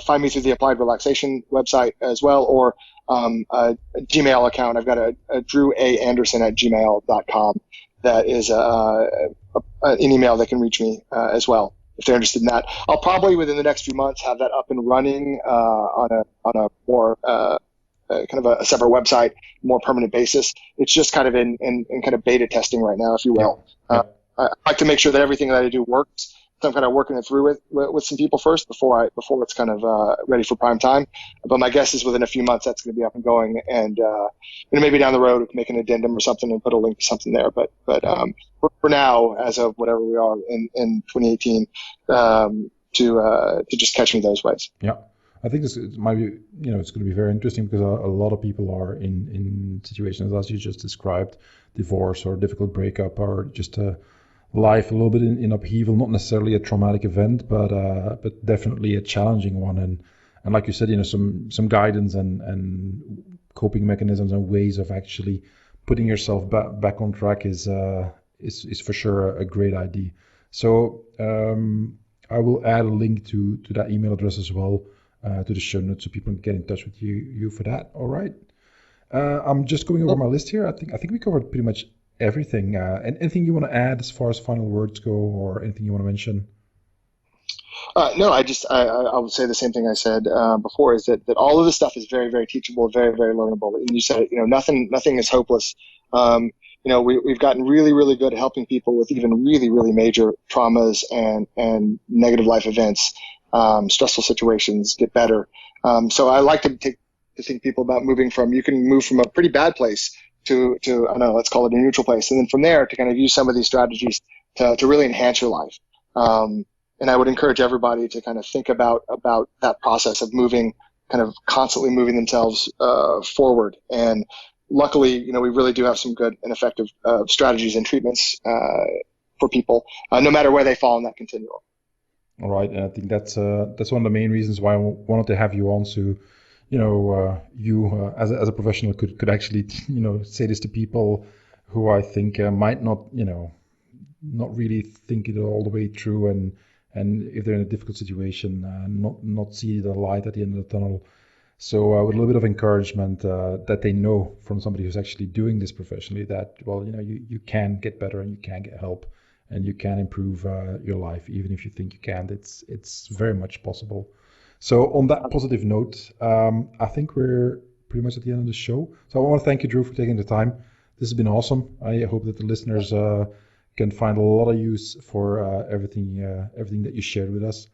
find me through the Applied Relaxation website as well, or a Gmail account. I've got a drewaanderson@gmail.com. That is an email that can reach me as well if they're interested in that. I'll probably within the next few months have that up and running on a more kind of a separate website, more permanent basis. It's just kind of in kind of beta testing right now, if you will. Yeah. I like to make sure that everything that I do works. So I'm kind of working it through with some people first before it's kind of ready for prime time. But my guess is within a few months that's going to be up and going, and maybe down the road we can make an addendum or something and put a link to something there. But for now, as of whatever we are in 2018, to just catch me those ways. Yeah, I think it might be it's going to be very interesting because a lot of people are in situations as you just described, divorce or difficult breakup or just life a little bit in upheaval, not necessarily a traumatic event, but definitely a challenging one. And like you said, some guidance and coping mechanisms and ways of actually putting yourself back on track is for sure a great idea. So I will add a link to that email address as well to the show notes so people can get in touch with you for that. All right. I'm just going over my list here. I think we covered pretty much everything. And anything you want to add as far as final words go, or anything you want to mention? No, I would say the same thing I said before, is that all of this stuff is very, very teachable, very, very learnable. And you said, nothing is hopeless. We've gotten really, really good at helping people with even really, really major traumas and negative life events, stressful situations get better. So I like to think people about you can move from a pretty bad place to I don't know, let's call it a neutral place. And then from there to kind of use some of these strategies to really enhance your life. And I would encourage everybody to kind of think about that process of kind of constantly moving themselves forward. And luckily, we really do have some good and effective strategies and treatments for people, no matter where they fall in that continuum. All right. And I think that's one of the main reasons why I wanted to have you on. So, you as a professional could actually, say this to people who I think might not really think it all the way through, and if they're in a difficult situation, not see the light at the end of the tunnel. So with a little bit of encouragement that they know from somebody who's actually doing this professionally that, well, you can get better and you can get help and you can improve your life, even if you think you can't. It's very much possible. So on that positive note, I think we're pretty much at the end of the show. So I want to thank you, Drew, for taking the time. This has been awesome. I hope that the listeners can find a lot of use for everything that you shared with us.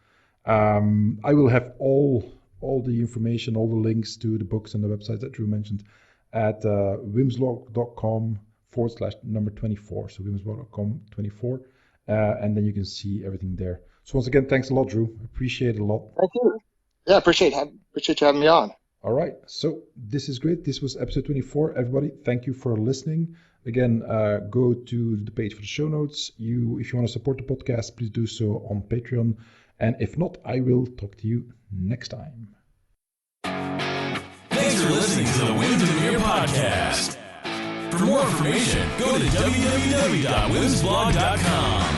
I will have all the information, all the links to the books and the websites that Drew mentioned at wimsblog.com/24. So wimsblog.com/24. And then you can see everything there. So once again, thanks a lot, Drew. Appreciate it a lot. Thank you. Yeah, appreciate you having me on. All right. So this is great. This was episode 24. Everybody, thank you for listening. Again, go to the page for the show notes. If you want to support the podcast, please do so on Patreon. And if not, I will talk to you next time. Thanks for listening to the Demeere podcast. For more information, go to www.wimsblog.com.